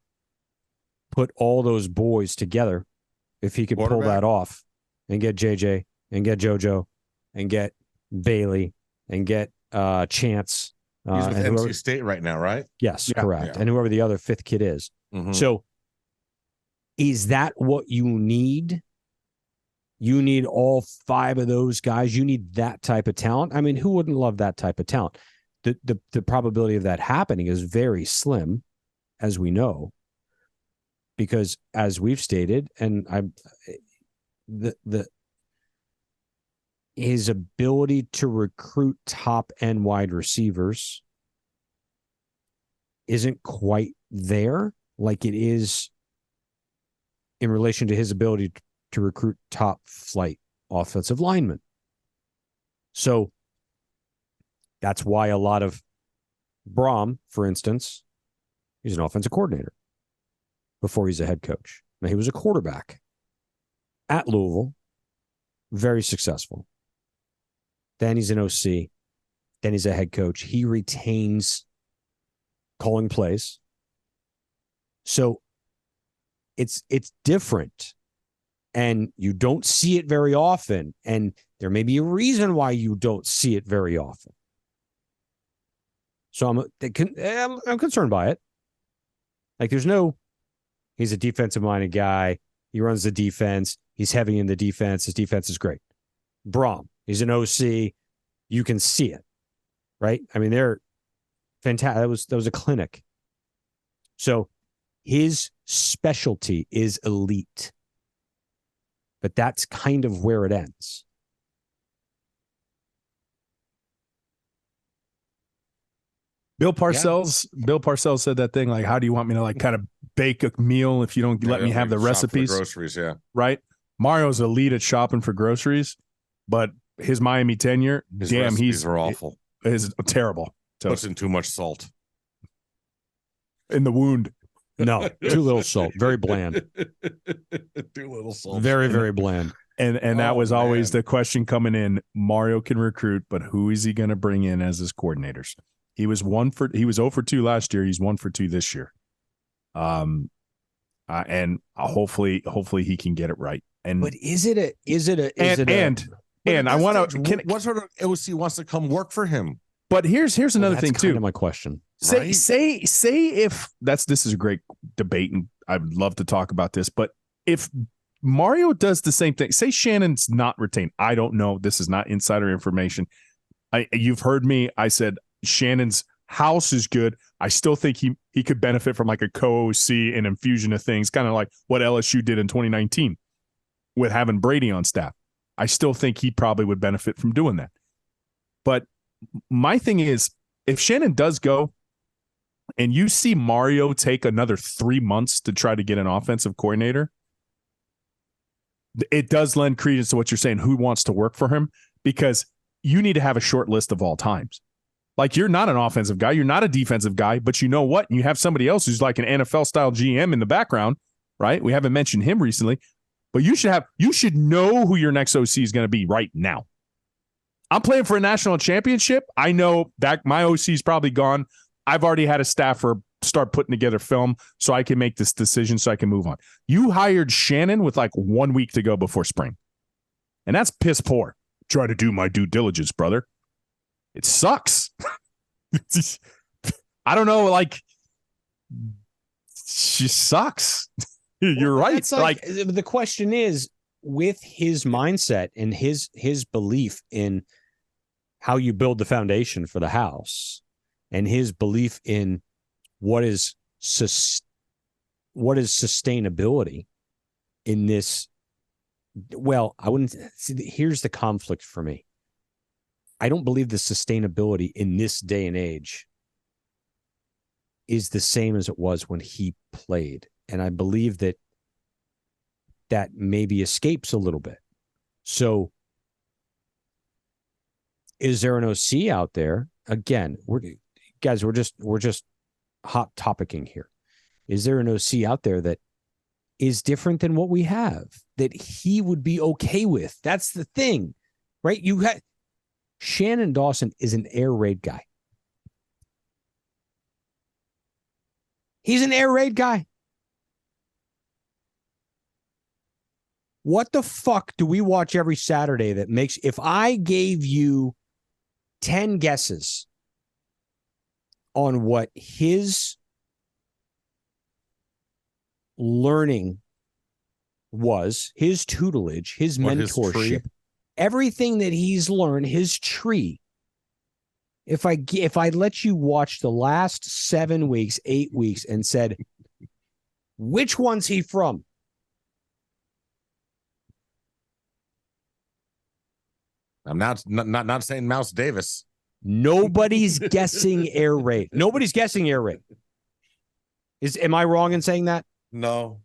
put all those boys together if he could pull that off and get JJ and get JoJo and get Bailey and get Chance. He's with NC State right now, right? Yes, correct. Yeah. And whoever the other 5th kid is. Mm-hmm. So is that what you need? You need all 5 of those guys. You need that type of talent. I mean, who wouldn't love that type of talent? The probability of that happening is very slim, as we know, because as we've stated, and his ability to recruit top end wide receivers isn't quite there like it is in relation to his ability to recruit top flight offensive linemen. So that's why a lot of Brohm, for instance, he's an offensive coordinator before he's a head coach. Now, he was a quarterback at Louisville, very successful. Then he's an OC. Then he's a head coach. He retains calling plays. So it's different. And you don't see it very often. And there may be a reason why you don't see it very often. So I'm concerned by it. Like, he's a defensive-minded guy. He runs the defense. He's heavy in the defense. His defense is great. Brohm, he's an OC. You can see it, right? I mean, they're fantastic. That was a clinic. So his specialty is elite. But that's kind of where it ends. Bill Parcells said that thing like, how do you want me to like kind of bake a meal if you don't let me have the recipes? For the groceries, yeah. Right. Mario's elite at shopping for groceries, but his Miami tenure, he's awful. Is terrible. Puts in too much salt in the wound. No, too little salt. Very bland. Too little salt. Very, very bland. And that was always the question coming in. Mario can recruit, but who is he going to bring in as his coordinators? He was 0 for 2 last year. He's 1 for 2 this year. And hopefully he can get it right. And but I want to. What sort of OC wants to come work for him? But here's another thing too. Kind of my question. Say if this is a great debate, and I'd love to talk about this. But if Mario does the same thing, say Shannon's not retained. I don't know. This is not insider information. You've heard me. I said Shannon's house is good. I still think he could benefit from like a co-OC and infusion of things, kind of like what LSU did in 2019 with having Brady on staff. I still think he probably would benefit from doing that. But my thing is, if Shannon does go and you see Mario take another 3 months to try to get an offensive coordinator, it does lend credence to what you're saying, who wants to work for him, because you need to have a short list of all times. Like, you're not an offensive guy, you're not a defensive guy, but you know what? You have somebody else who's like an NFL-style GM in the background, right? We haven't mentioned him recently, but you should know who your next OC is going to be right now. I'm playing for a national championship. I know that my OC is probably gone. I've already had a staffer start putting together film so I can make this decision so I can move on. You hired Shannon with like 1 week to go before spring. And that's piss poor. Try to do my due diligence, brother. It sucks. I don't know, like, she sucks. You're right. Like the question is, with his mindset and his belief in how you build the foundation for the house, and his belief in what is sustainability in this. Well, I wouldn't see. Here's the conflict for me. I don't believe the sustainability in this day and age is the same as it was when he played. And I believe that maybe escapes a little bit. So is there an OC out there? Again, we're just hot topicing here. Is there an OC out there that is different than what we have, that he would be okay with? That's the thing, right? Shannon Dawson is an air raid guy. He's an air raid guy. What the fuck do we watch every Saturday that makes, if I gave you 10 guesses on what his learning was, his tutelage, his mentorship, everything that he's learned, his tree. If I let you watch the last 7 weeks, 8 weeks, and said, which one's he from? I'm not saying Mouse Davis. Nobody's guessing air raid. Nobody's guessing air raid. Am I wrong in saying that? No.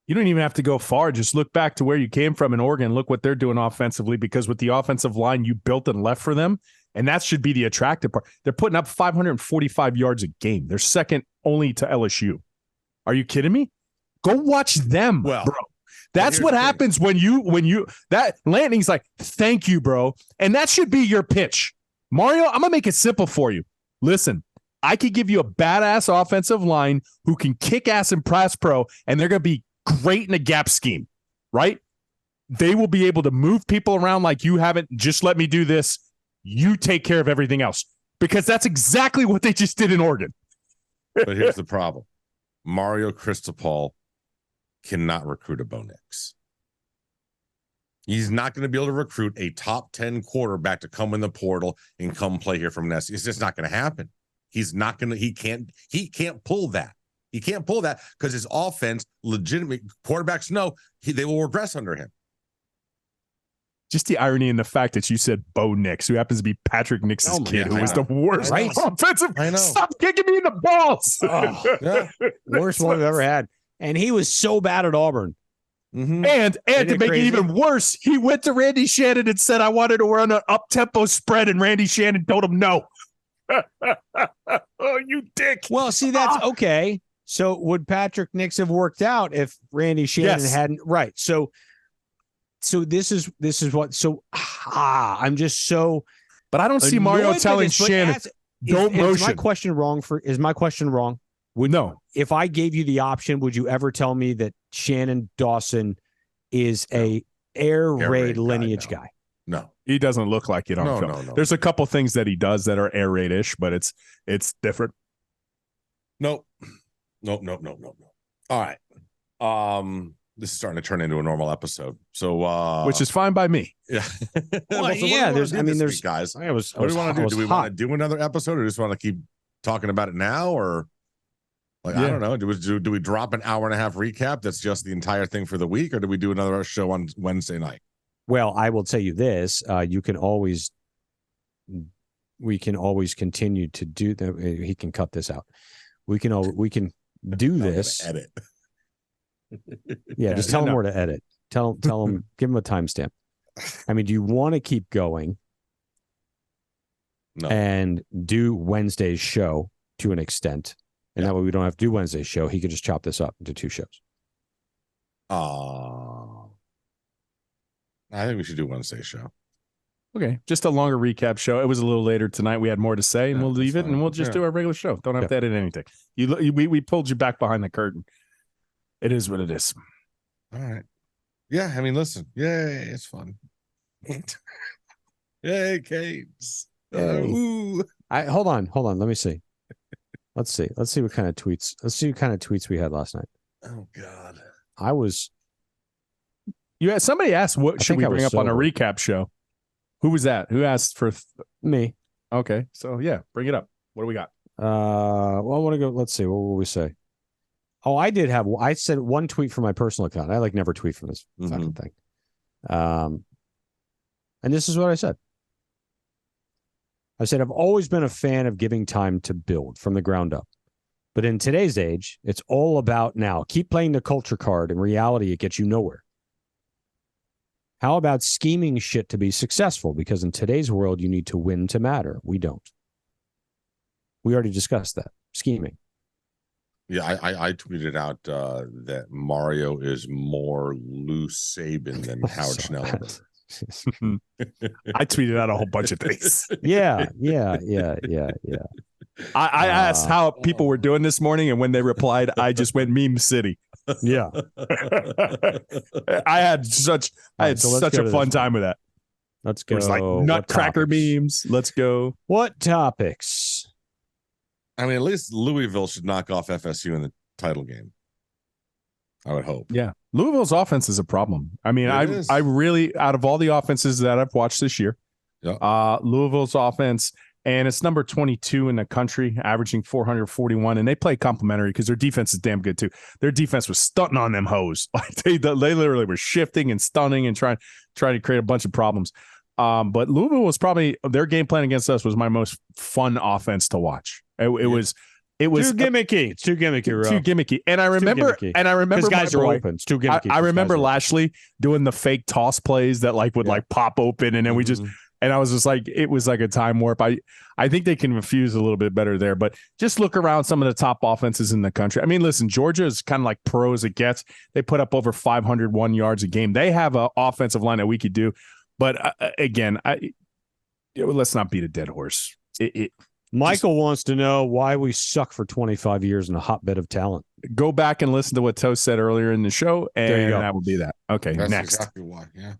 You don't even have to go far. Just look back to where you came from in Oregon. Look what they're doing offensively, because with the offensive line you built and left for them, and that should be the attractive part. They're putting up 545 yards a game. They're second only to LSU. Are you kidding me? Go watch them, bro. That's what happens when you that Landing's like, thank you, bro. And that should be your pitch. Mario, I'm going to make it simple for you. Listen, I could give you a badass offensive line who can kick ass in pass pro, and they're going to be great in a gap scheme, right? They will be able to move people around like you haven't. Just let me do this. You take care of everything else, because that's exactly what they just did in Oregon. But here's the problem. Mario Cristobal cannot recruit a Bo Nix. He's not going to be able to recruit a top 10 quarterback to come in the portal and come play here from Ness. It's just not going to happen. He can't pull that. He can't pull that because his offense, legitimate quarterbacks know they will regress under him. Just the irony in the fact that you said Bo Nix, who happens to be Patrick Nix's kid, who was the worst offensive. Stop kicking me in the balls. Worst one I've ever had. And he was so bad at Auburn. Mm-hmm. And to make it even worse, he went to Randy Shannon and said, I wanted to run an up-tempo spread, and Randy Shannon told him no. Oh, you dick. Well, see, that's okay. So would Patrick Nix have worked out if Randy Shannon hadn't? Right. So this is what. So I'm just so. But I don't see Mario telling Shannon, don't motion. Is my question wrong? Is my question wrong? Well, no. If I gave you the option, would you ever tell me that Shannon Dawson is a air raid lineage guy? No, he doesn't look like it on film. No. There's a couple things that he does that are air raid-ish, but it's different. Nope. All right. This is starting to turn into a normal episode. So which is fine by me. Yeah. There's guys. What do we want to do? Do we want to do another episode, or just want to keep talking about it now, or I don't know. Do we drop an hour and a half recap that's just the entire thing for the week, or do we do another show on Wednesday night? Well, I will tell you this: we can always continue to do that. He can cut this out. We can do this. Edit. Yeah, just tell him where to edit. Tell him. Give him a timestamp. I mean, do you want to keep going? No. And do Wednesday's show to an extent, and that way we don't have to do Wednesday's show. He could just chop this up into 2 shows. I think we should do Wednesday's show. Okay, just a longer recap show. It was a little later tonight. We had more to say, and we'll leave it, and we'll just do our regular show. Don't have to edit anything. We pulled you back behind the curtain. It is what it is. All right. Yeah, I mean, listen. Yay, it's fun. Yay, Cates. Hold on. Let me see. Let's see what kind of tweets. Let's see what kind of tweets we had last night. Oh God. Somebody asked what should we bring up on a recap show? Who was that? Who asked for me? Okay. So bring it up. What do we got? Well, I want to go. Let's see. What will we say? Oh, I said one tweet from my personal account. I never tweet from this fucking thing. And this is what I said. I said, I've always been a fan of giving time to build from the ground up. But in today's age, it's all about now. Keep playing the culture card. In reality, it gets you nowhere. How about scheming shit to be successful? Because in today's world, you need to win to matter. We don't. We already discussed that. Scheming. Yeah, I tweeted out that Mario is more loose Saban than Howard Schnellenberger. I tweeted out a whole bunch of things. Yeah. I asked how people were doing this morning, and when they replied, I just went meme city. Yeah. I had such a fun time with that. Let's go. It was like nutcracker memes. Let's go. What topics? I mean, at least Louisville should knock off FSU in the title game. I would hope. Yeah. Louisville's offense is a problem. I mean, I really, out of all the offenses that I've watched this year, Louisville's offense, and it's number 22 in the country, averaging 441, and they play complimentary because their defense is damn good too. Their defense was stunting on them hoes. Like they literally were shifting and stunning and trying to create a bunch of problems. But Louisville was probably, their game plan against us was my most fun offense to watch. It was too gimmicky. It's too gimmicky, bro. Too gimmicky. And I remember guys are open. It's too gimmicky. I remember Lashley doing the fake toss plays that would pop open, and then we just, and I was just like, it was like a time warp. I think they can infuse a little bit better there, but just look around some of the top offenses in the country. I mean, listen, Georgia is kind of like pro as it gets. They put up over 501 yards a game. They have an offensive line that we could do, but again, let's not beat a dead horse. Michael wants to know why we suck for 25 years in a hotbed of talent. Go back and listen to what Toast said earlier in the show, and that will be that. Okay, that's next. Exactly why. Yeah.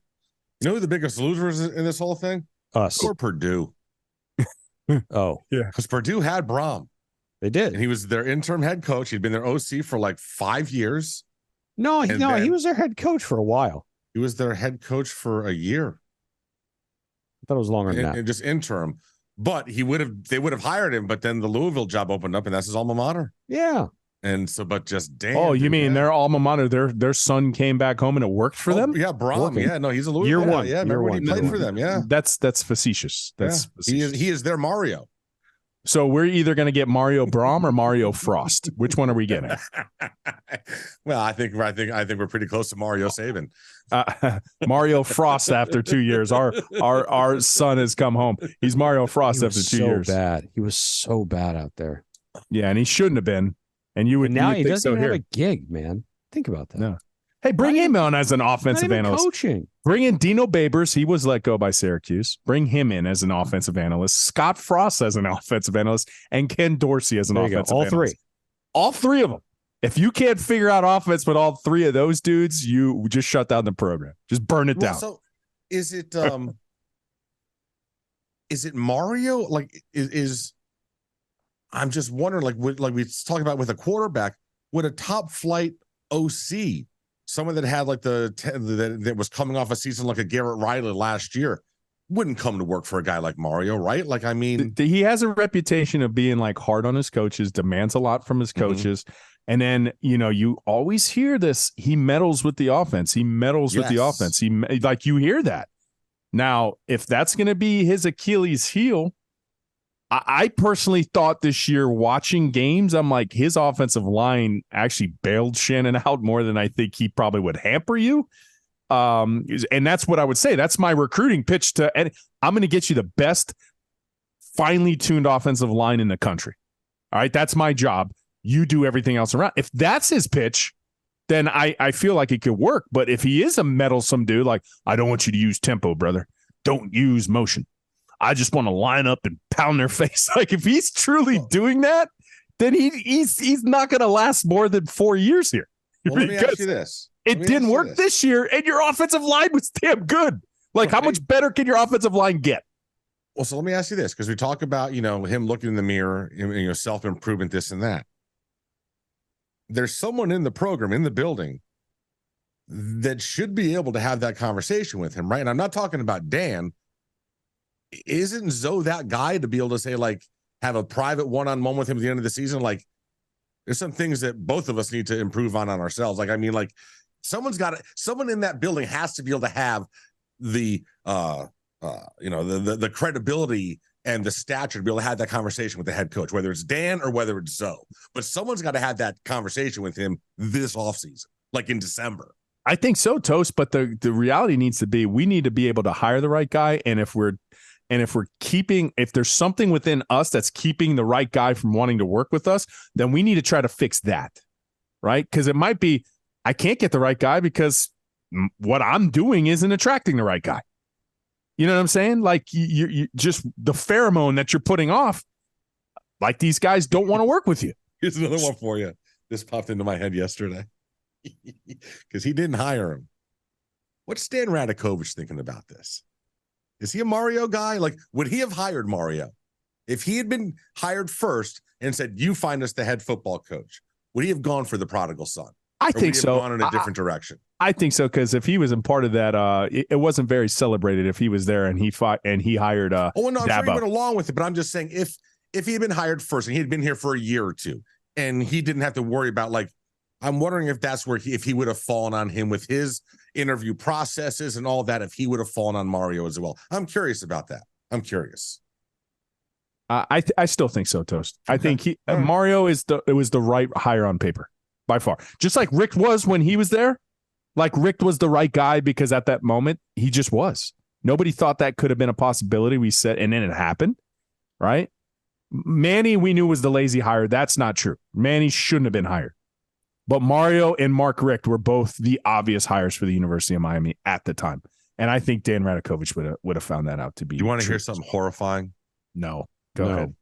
You know who the biggest loser is in this whole thing? Us. Or Purdue. Oh. Yeah. Because Purdue had Brohm. They did. And he was their interim head coach. He'd been their OC for like 5 years. No, he was their head coach for a while. He was their head coach for a year. I thought it was longer than that. Just interim. But they would have hired him, but then the Louisville job opened up, and that's his alma mater. Yeah. And so, but just Dan. Oh, you mean their alma mater? Their son came back home and it worked for them? Yeah, Brohm. Working. Yeah, no, he's a Louisville. Year one. Yeah, remember when he played for them? Yeah, that's facetious. That's facetious. He is their Mario. So we're either going to get Mario Brohm or Mario Frost. Which one are we getting? Well, I think we're pretty close to Mario Saban. Mario Frost after 2 years. Our son has come home. He's Mario Frost after 2 years. Bad. He was so bad out there. Yeah, and he shouldn't have been. And you would and now you would he think doesn't so even here. have a gig, man. Think about that. No. Hey, bring him on as an offensive analyst. Coaching. Bring in Dino Babers. He was let go by Syracuse. Bring him in as an offensive analyst. Scott Frost as an offensive analyst, and Ken Dorsey as an offensive analyst. All three of them. If you can't figure out offense with all three of those dudes, you just shut down the program. Just burn it down. So, is it Mario? Like, is I'm just wondering, like we talked about with a quarterback, would a top flight OC, someone that had like that was coming off a season like a Garrett Riley last year, wouldn't come to work for a guy like Mario, right? Like, I mean, he has a reputation of being like hard on his coaches, demands a lot from his coaches. And then, you always hear this. He meddles with the offense. He meddles with the offense. You hear that. Now, if that's going to be his Achilles heel, I personally thought this year watching games, I'm like, his offensive line actually bailed Shannon out more than I think he probably would hamper you. And that's what I would say. That's my recruiting pitch and I'm going to get you the best finely tuned offensive line in the country. All right. That's my job. You do everything else around. If that's his pitch, then I feel like it could work. But if he is a meddlesome dude, like, I don't want you to use tempo, brother. Don't use motion. I just want to line up and pound their face. Like, if he's truly doing that, then he's not going to last more than 4 years here. Well, let me ask you this. It didn't work this year, and your offensive line was damn good. Like, how much better can your offensive line get? Well, so let me ask you this, because we talk about, him looking in the mirror, self-improvement, this and that. There's someone in the program, in the building, that should be able to have that conversation with him, right? And I'm not talking about Dan. Isn't Zoe that guy to be able to say, like, have a private one-on-one with him at the end of the season? Like, there's some things that both of us need to improve on ourselves. Like, I mean, like, someone in that building has to be able to have the credibility and the stature to be able to have that conversation with the head coach, whether it's Dan or whether it's Zoe. But someone's got to have that conversation with him this offseason, like in December. I think so, Toast. But the reality needs to be, we need to be able to hire the right guy. And if there's something within us that's keeping the right guy from wanting to work with us, then we need to try to fix that, right? Because it might be, I can't get the right guy because what I'm doing isn't attracting the right guy. You know what I'm saying? Like, you just the pheromone that you're putting off, like, these guys don't want to work with you. Here's another one for you. This popped into my head yesterday because he didn't hire him. What's Stan Radakovich thinking about this? Is he a Mario guy? Like, would he have hired Mario if he had been hired first and said, "You find us the head football coach"? Would he have gone for the prodigal son? I think so. Gone in a different direction. I think so, because if he was in part of that, it wasn't very celebrated if he was there and he hired. I'm sure he went along with it, but I'm just saying, if he had been hired first and he had been here for a year or two, and he didn't have to worry about, like, I'm wondering if that's where if he would have fallen on him with his interview processes and all that, if he would have fallen on Mario as well. I'm curious about that. I'm curious. I still think so, Toast. Okay. I think Mario was the right hire on paper by far. Just like Rick was when he was there. Like, Rick was the right guy because at that moment he just was. Nobody thought that could have been a possibility. We said, and then it happened, right? Manny, we knew was the lazy hire. That's not true. Manny shouldn't have been hired. But Mario and Mark Richt were both the obvious hires for the University of Miami at the time. And I think Dan Radakovich would have found that out to be. You want to true. hear something horrifying? No. Go ahead.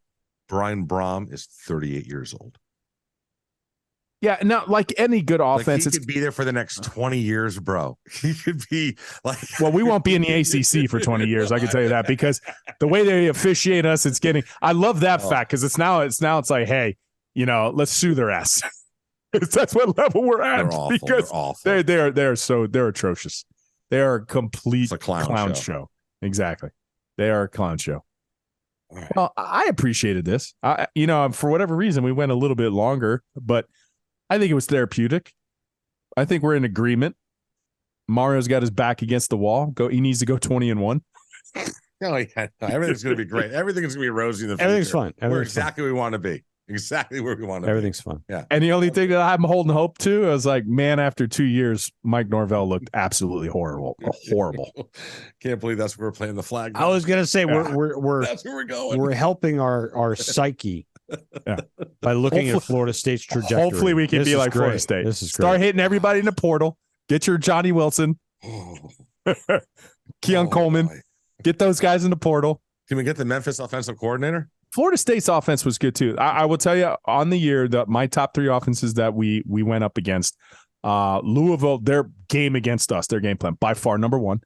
Brian Brohm is 38 years old. Yeah, now, like any good offense, he could be there for the next 20 years, bro. He could be like, well, we won't be in the ACC for 20 years. I can tell you that, because the way they officiate us, it's getting. I love that fact, because it's like, hey, let's sue their ass. That's what level we're at. They're awful. Because they're atrocious. They are a complete clown show. Exactly, they are a clown show. Right. Well, I appreciated this. For whatever reason, we went a little bit longer, but I think it was therapeutic. I think we're in agreement. Mario's got his back against the wall. He needs to go 20-1. No, everything's going to be great. Everything's going to be rosy in the future. Everything's fine. We're exactly where we want to be. Exactly where we want to Everything's be. fun. Yeah. And the only thing that I'm holding hope to is like, man, after 2 years, Mike Norvell looked absolutely horrible. Can't believe that's where we're playing the flag. I was gonna say we're that's where we're going. We're helping our psyche by looking at Florida State's trajectory. Hopefully we can be like Florida State. This is Start hitting everybody in the portal. Get your Johnny Wilson, Keon Coleman. Boy. Get those guys in the portal. Can we get the Memphis offensive coordinator? Florida State's offense was good too. I will tell you on the year that my top 3 offenses that we went up against, Louisville, their game against us, their game plan by far number 1.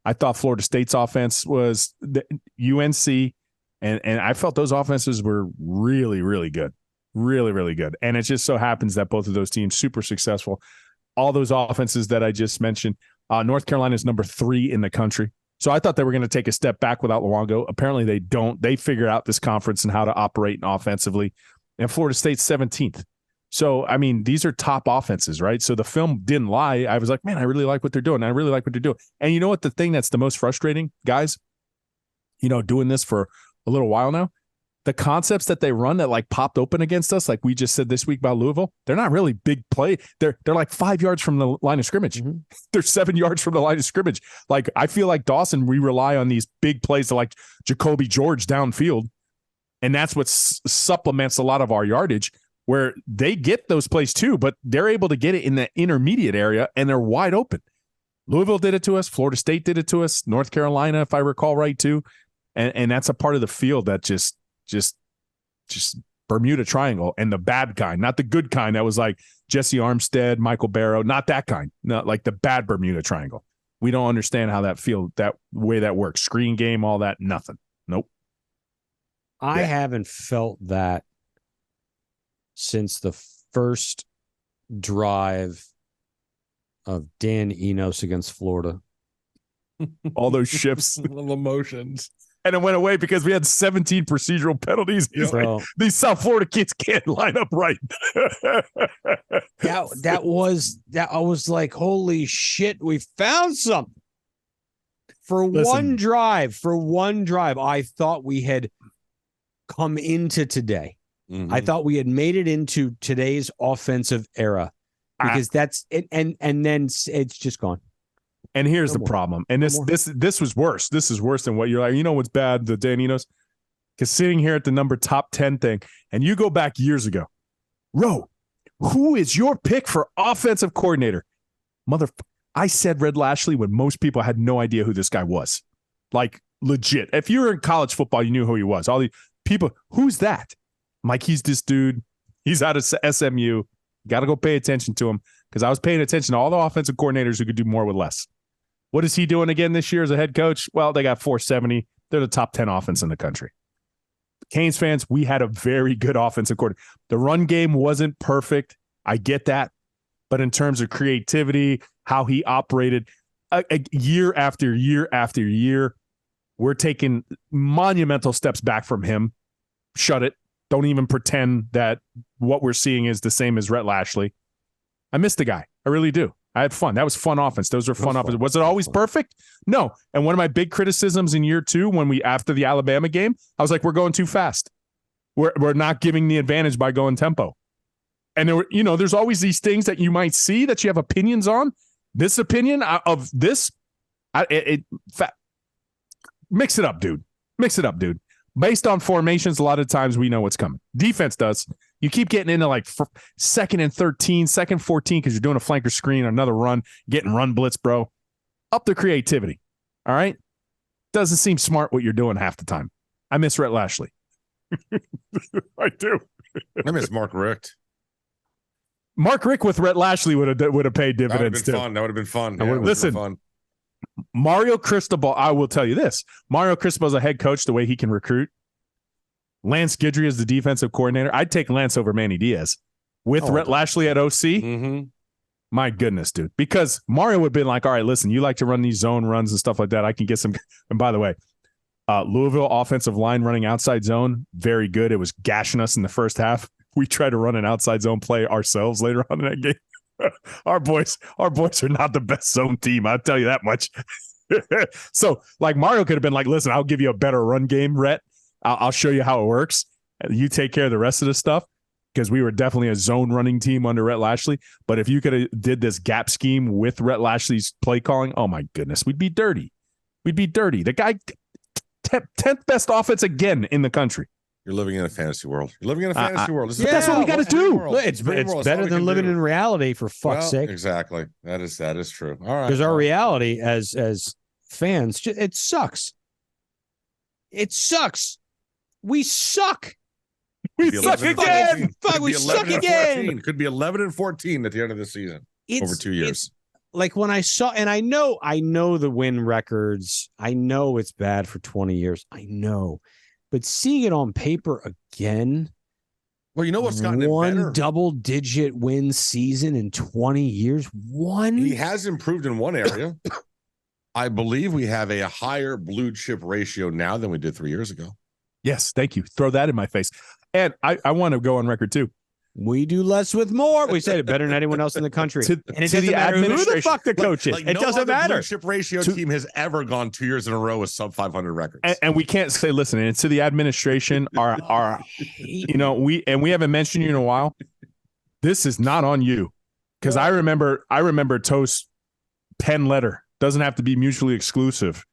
I thought Florida State's offense was the UNC, and I felt those offenses were really, really good, really, really good. And it just so happens that both of those teams super successful. All those offenses that I just mentioned, North Carolina is number 3 in the country. So I thought they were going to take a step back without Luongo. Apparently they don't. They figured out this conference and how to operate offensively. And Florida State's 17th. So, I mean, these are top offenses, right? So the film didn't lie. I was like, man, I really like what they're doing. I really like what they're doing. And you know what? The thing that's the most frustrating, guys, doing this for a little while now, the concepts that they run that like popped open against us, like we just said this week about Louisville, they're not really big play. They're like 5 yards from the line of scrimmage. Mm-hmm. They're 7 yards from the line of scrimmage. Like I feel like Dawson, we rely on these big plays to like Jacoby George downfield. And that's what supplements a lot of our yardage where they get those plays too, but they're able to get it in the intermediate area and they're wide open. Louisville did it to us. Florida State did it to us. North Carolina, if I recall right too. And that's a part of the field that just Bermuda Triangle, and the bad kind, not the good kind that was like Jesse Armstead, Michael Barrow, not that kind, not like the bad Bermuda Triangle. We don't understand how that way that works. Screen game, all that, nothing. Nope. I haven't felt that since the first drive of Dan Enos against Florida. All those shifts. Little emotions. And it went away because we had 17 procedural penalties. He's like, these South Florida kids can't line up right. I was like, holy shit, we found something. For one drive, I thought we had come into today. Mm-hmm. I thought we had made it into today's offensive era because that's it. And then it's just gone. And here's the problem. And this was worse. This is worse than what you're like. You know what's bad, the Daninos? Because sitting here at the number top 10 thing, and you go back years ago, Ro, who is your pick for offensive coordinator? I said Red Lashley when most people had no idea who this guy was. Like, legit. If you were in college football, you knew who he was. All the people, who's that? I'm like, he's this dude. He's out of SMU. Got to go pay attention to him because I was paying attention to all the offensive coordinators who could do more with less. What is he doing again this year as a head coach? Well, they got 470. They're the top 10 offense in the country. Canes fans, we had a very good offensive coordinator. The run game wasn't perfect. I get that. But in terms of creativity, how he operated year after year after year, we're taking monumental steps back from him. Shut it. Don't even pretend that what we're seeing is the same as Rhett Lashley. I miss the guy. I really do. I had fun. That was fun offense. Those were fun offense. Was it always perfect? No. And one of my big criticisms in year 2, after the Alabama game, I was like, we're going too fast. We're not giving the advantage by going tempo. And there's always these things that you might see that you have opinions on. This opinion of this, mix it up, dude. Mix it up, dude. Based on formations, a lot of times we know what's coming. Defense does. You keep getting into like second and 13, second 14 because you're doing a flanker screen, another run, getting run blitz, bro. Up the creativity. All right? Doesn't seem smart what you're doing half the time. I miss Rhett Lashley. I do. I miss Mark Richt. Mark Richt with Rhett Lashley would have paid dividends too. That would have been fun. Listen, Mario Cristobal, I will tell you this. Mario Cristobal is a head coach, the way he can recruit. Lance Guidry is the defensive coordinator. I'd take Lance over Manny Diaz. With Rhett Lashley at OC, mm-hmm. My goodness, dude. Because Mario would have been like, all right, listen, you like to run these zone runs and stuff like that. I can get some. And by the way, Louisville offensive line running outside zone, very good. It was gashing us in the first half. we try to run an outside zone play ourselves later on in that game. Our boys are not the best zone team. I'll tell you that much. So like Mario could have been like, listen, I'll give you a better run game, Rhett. I'll show you how it works. You take care of the rest of the stuff, because we were definitely a zone running team under Rhett Lashley. But if you could have did this gap scheme with Rhett Lashley's play calling, oh my goodness, we'd be dirty. The guy, 10th best offense again in the country. You're living in a fantasy world. That's what we got to do. It's better than living in reality, for fuck's sake. Exactly. That is true. All right. Because our reality as fans, it sucks. It sucks. We suck. We suck again. Fuck, we suck again. Could be 11-14 at the end of the season. Over 2 years. Like when I saw, and I know the win records. I know it's bad for 20 years. I know. But seeing it on paper again. Well, you know what's gotten one double-digit win season in 20 years. He has improved in one area. I believe we have a higher blue chip ratio now than we did 3 years ago. Yes, thank you. Throw that in my face. And I want to go on record too. We do less with more. We said it better than anyone else in the country. And it doesn't matter who the fuck the coach is. It doesn't matter. Blue chip ratio team has ever gone 2 years in a row with sub 500 records. And we can't say, listen, and to the administration, our we haven't mentioned you in a while. This is not on you. Because I remember Toast's pen letter. Doesn't have to be mutually exclusive.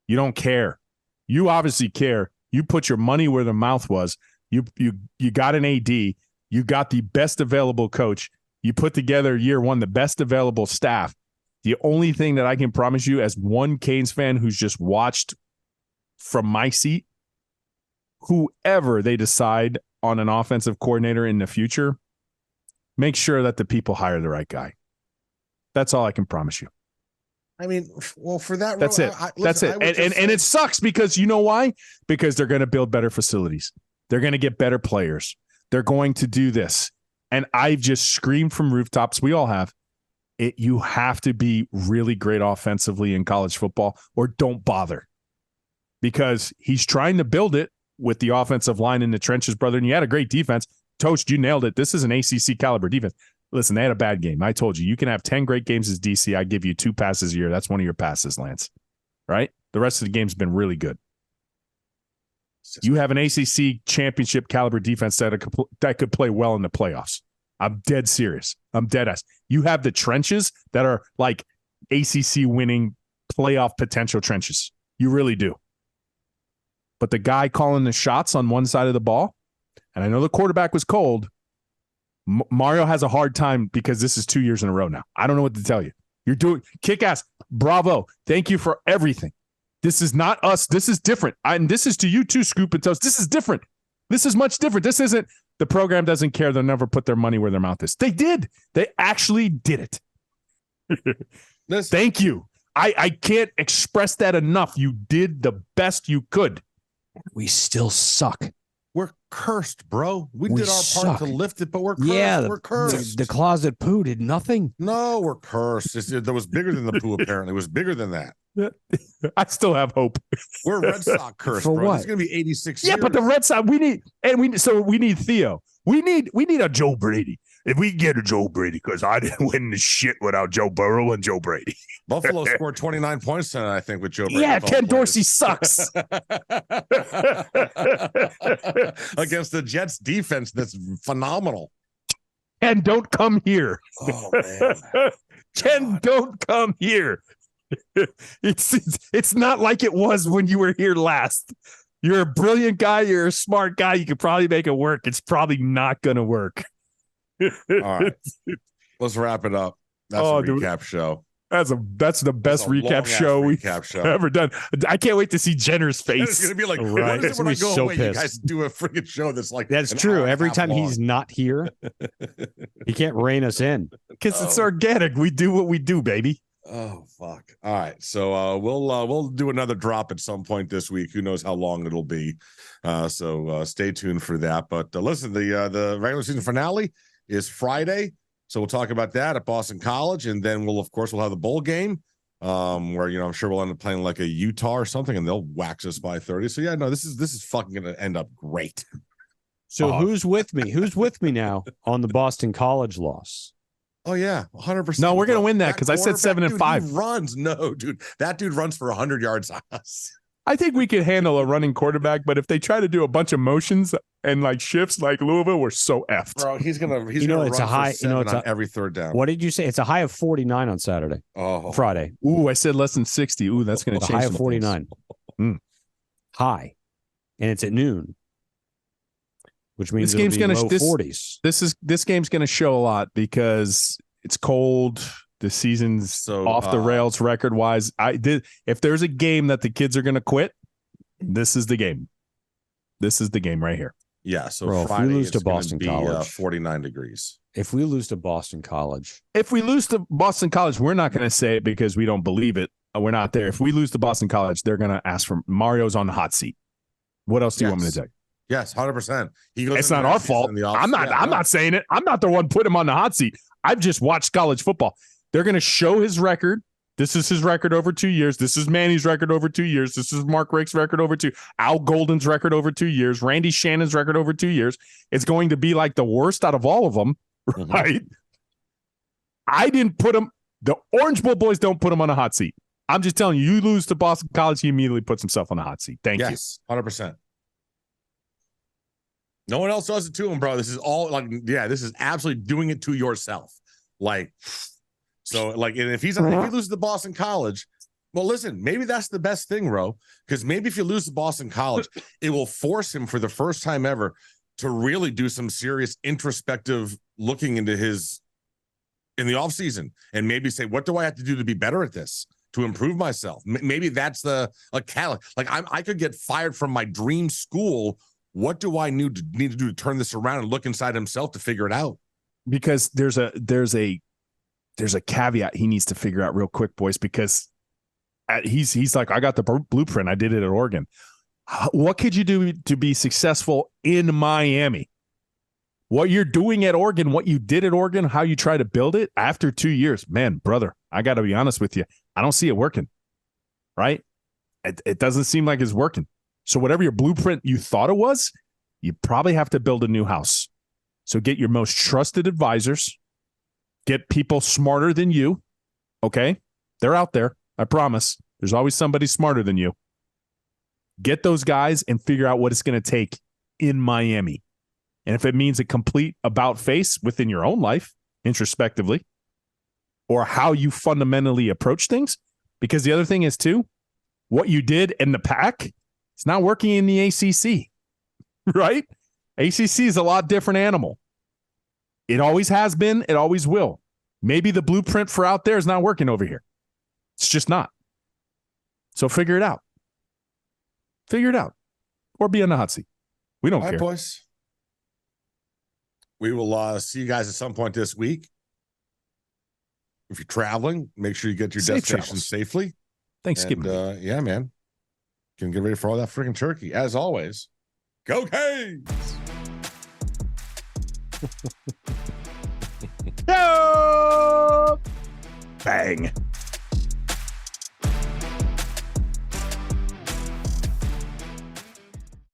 You don't care. You obviously care. You put your money where the mouth was. You got an AD. You got the best available coach. You put together year one the best available staff. The only thing that I can promise you as one Canes fan who's just watched from my seat, whoever they decide on an offensive coordinator in the future, make sure that the people hire the right guy. That's all I can promise you. I mean, well, for that, that's it. That's it. And it sucks because you know why? Because they're going to build better facilities. They're going to get better players. They're going to do this. And I've just screamed from rooftops. We all have. You have to be really great offensively in college football or don't bother. Because he's trying to build it with the offensive line in the trenches, brother. And you had a great defense. Toast, you nailed it. This is an ACC caliber defense. Listen, they had a bad game. I told you, you can have 10 great games as DC. I give you 2 passes a year. That's one of your passes, Lance. Right? The rest of the game's been really good. You have an ACC championship caliber defense that could play well in the playoffs. I'm dead serious. I'm dead ass. You have the trenches that are like ACC winning playoff potential trenches. You really do. But the guy calling the shots on one side of the ball, and I know the quarterback was cold, Mario has a hard time because this is 2 years in a row now. I don't know what to tell you. You're doing kick ass. Bravo. Thank you for everything. This is not us. This is different. And this is to you too, Scoop and Toast. This is different. This is much different. This isn't the program doesn't care. They'll never put their money where their mouth is. They did. They actually did it. Thank you. I can't express that enough. You did the best you could. We still suck. We're cursed, bro. We did our part to lift it, but we're cursed. Yeah, we're cursed. The closet poo did nothing. No, we're cursed. That was bigger than the poo, apparently. It was bigger than that. I still have hope. We're Red Sox cursed, for bro. what? It's going to be 86 years. Yeah, but the Red Sox, we need Theo. We need a Joe Brady. If we get a Joe Brady, because I didn't win the shit without Joe Burrow and Joe Brady. Buffalo scored 29 points tonight, I think, with Joe Brady. Yeah, Ken Dorsey sucks. Against the Jets defense that's phenomenal. Ken, don't come here. Oh, man. Ken, don't come here. It's not like it was when you were here last. You're a brilliant guy. You're a smart guy. You could probably make it work. It's probably not going to work. All right. Let's wrap it up. That's a recap show. That's the best recap show we've ever done. I can't wait to see Jenner's face. It's gonna be like, right. What is it when I go away? You guys do a freaking show that's like that's true. Every time he's not here, he can't rein us in because it's organic. We do what we do, baby. Oh fuck! All right, so we'll do another drop at some point this week. Who knows how long it'll be? So stay tuned for that. But listen, the regular season finale is Friday. So we'll talk about that at Boston College, and then we'll have the bowl game, where I'm sure we'll end up playing like a Utah or something, and they'll wax us by 30. So yeah, no, this is fucking gonna end up great. So who's with me? Who's with me now on the Boston College loss? Oh yeah, 100%. No, we're gonna win that because I said 7-5. He runs. No, dude, that dude runs for 100 yards on us. I think we could handle a running quarterback, but if they try to do a bunch of motions and like shifts like Louisville, we're so effed. Bro, he's gonna it's run a high. it's on every third down. What did you say? It's a high of 49 on Saturday. Friday. Ooh, I said less than 60. Ooh, that's gonna change. High of 49. High, and it's at noon, which means this game's gonna low 40s. This game's gonna show a lot because it's cold. The season's off the rails record wise. If there's a game that the kids are going to quit, this is the game. This is the game right here. Yeah. So Bro, Friday, if we lose to Boston College, 49 degrees. If we lose to Boston College, we're not going to say it because we don't believe it. We're not there. If we lose to Boston College, they're going to ask for Mario's on the hot seat. What else do you want me to tell you? Yes, 100%. It's not our fault. I'm not saying it. I'm not the one putting him on the hot seat. I've just watched college football. They're going to show his record. This is his record over 2 years. This is Manny's record over 2 years. This is Mark Richt's record over 2. Al Golden's record over 2 years. Randy Shannon's record over 2 years. It's going to be like the worst out of all of them, right? I didn't put him. The Orange Bowl boys don't put him on a hot seat. I'm just telling you, you lose to Boston College, he immediately puts himself on a hot seat. Thank you. Yes, 100%. No one else does it to him, bro. This is all this is absolutely doing it to yourself. And if he loses to Boston College, well, listen, maybe that's the best thing, bro. Because maybe if you lose to Boston College, it will force him for the first time ever to really do some serious introspective looking into in the offseason and maybe say, what do I have to do to be better at this, to improve myself? Maybe that's a catalyst. I could get fired from my dream school. What do I need to do to turn this around and look inside himself to figure it out? Because there's a caveat he needs to figure out real quick, boys, because he's like, I got the blueprint. I did it at Oregon. What could you do to be successful in Miami? What you're doing at Oregon, what you did at Oregon, how you try to build it after 2 years, man, brother, I got to be honest with you. I don't see it working, right? It doesn't seem like it's working. So whatever your blueprint you thought it was, you probably have to build a new house. So get your most trusted advisors. Get people smarter than you, okay? They're out there, I promise. There's always somebody smarter than you. Get those guys and figure out what it's going to take in Miami. And if it means a complete about face within your own life, introspectively, or how you fundamentally approach things, because the other thing is, too, what you did in the Pac, it's not working in the ACC, right? ACC is a lot different animal. It always has been. It always will. Maybe the blueprint for out there is not working over here. It's just not. So figure it out. Figure it out. Or be on the hot seat. We don't care. All right, boys. We will see you guys at some point this week. If you're traveling, make sure you get to your destination safely. Thanksgiving. And, yeah, man. Can get ready for all that freaking turkey. As always, go Canes! Yo! Bang.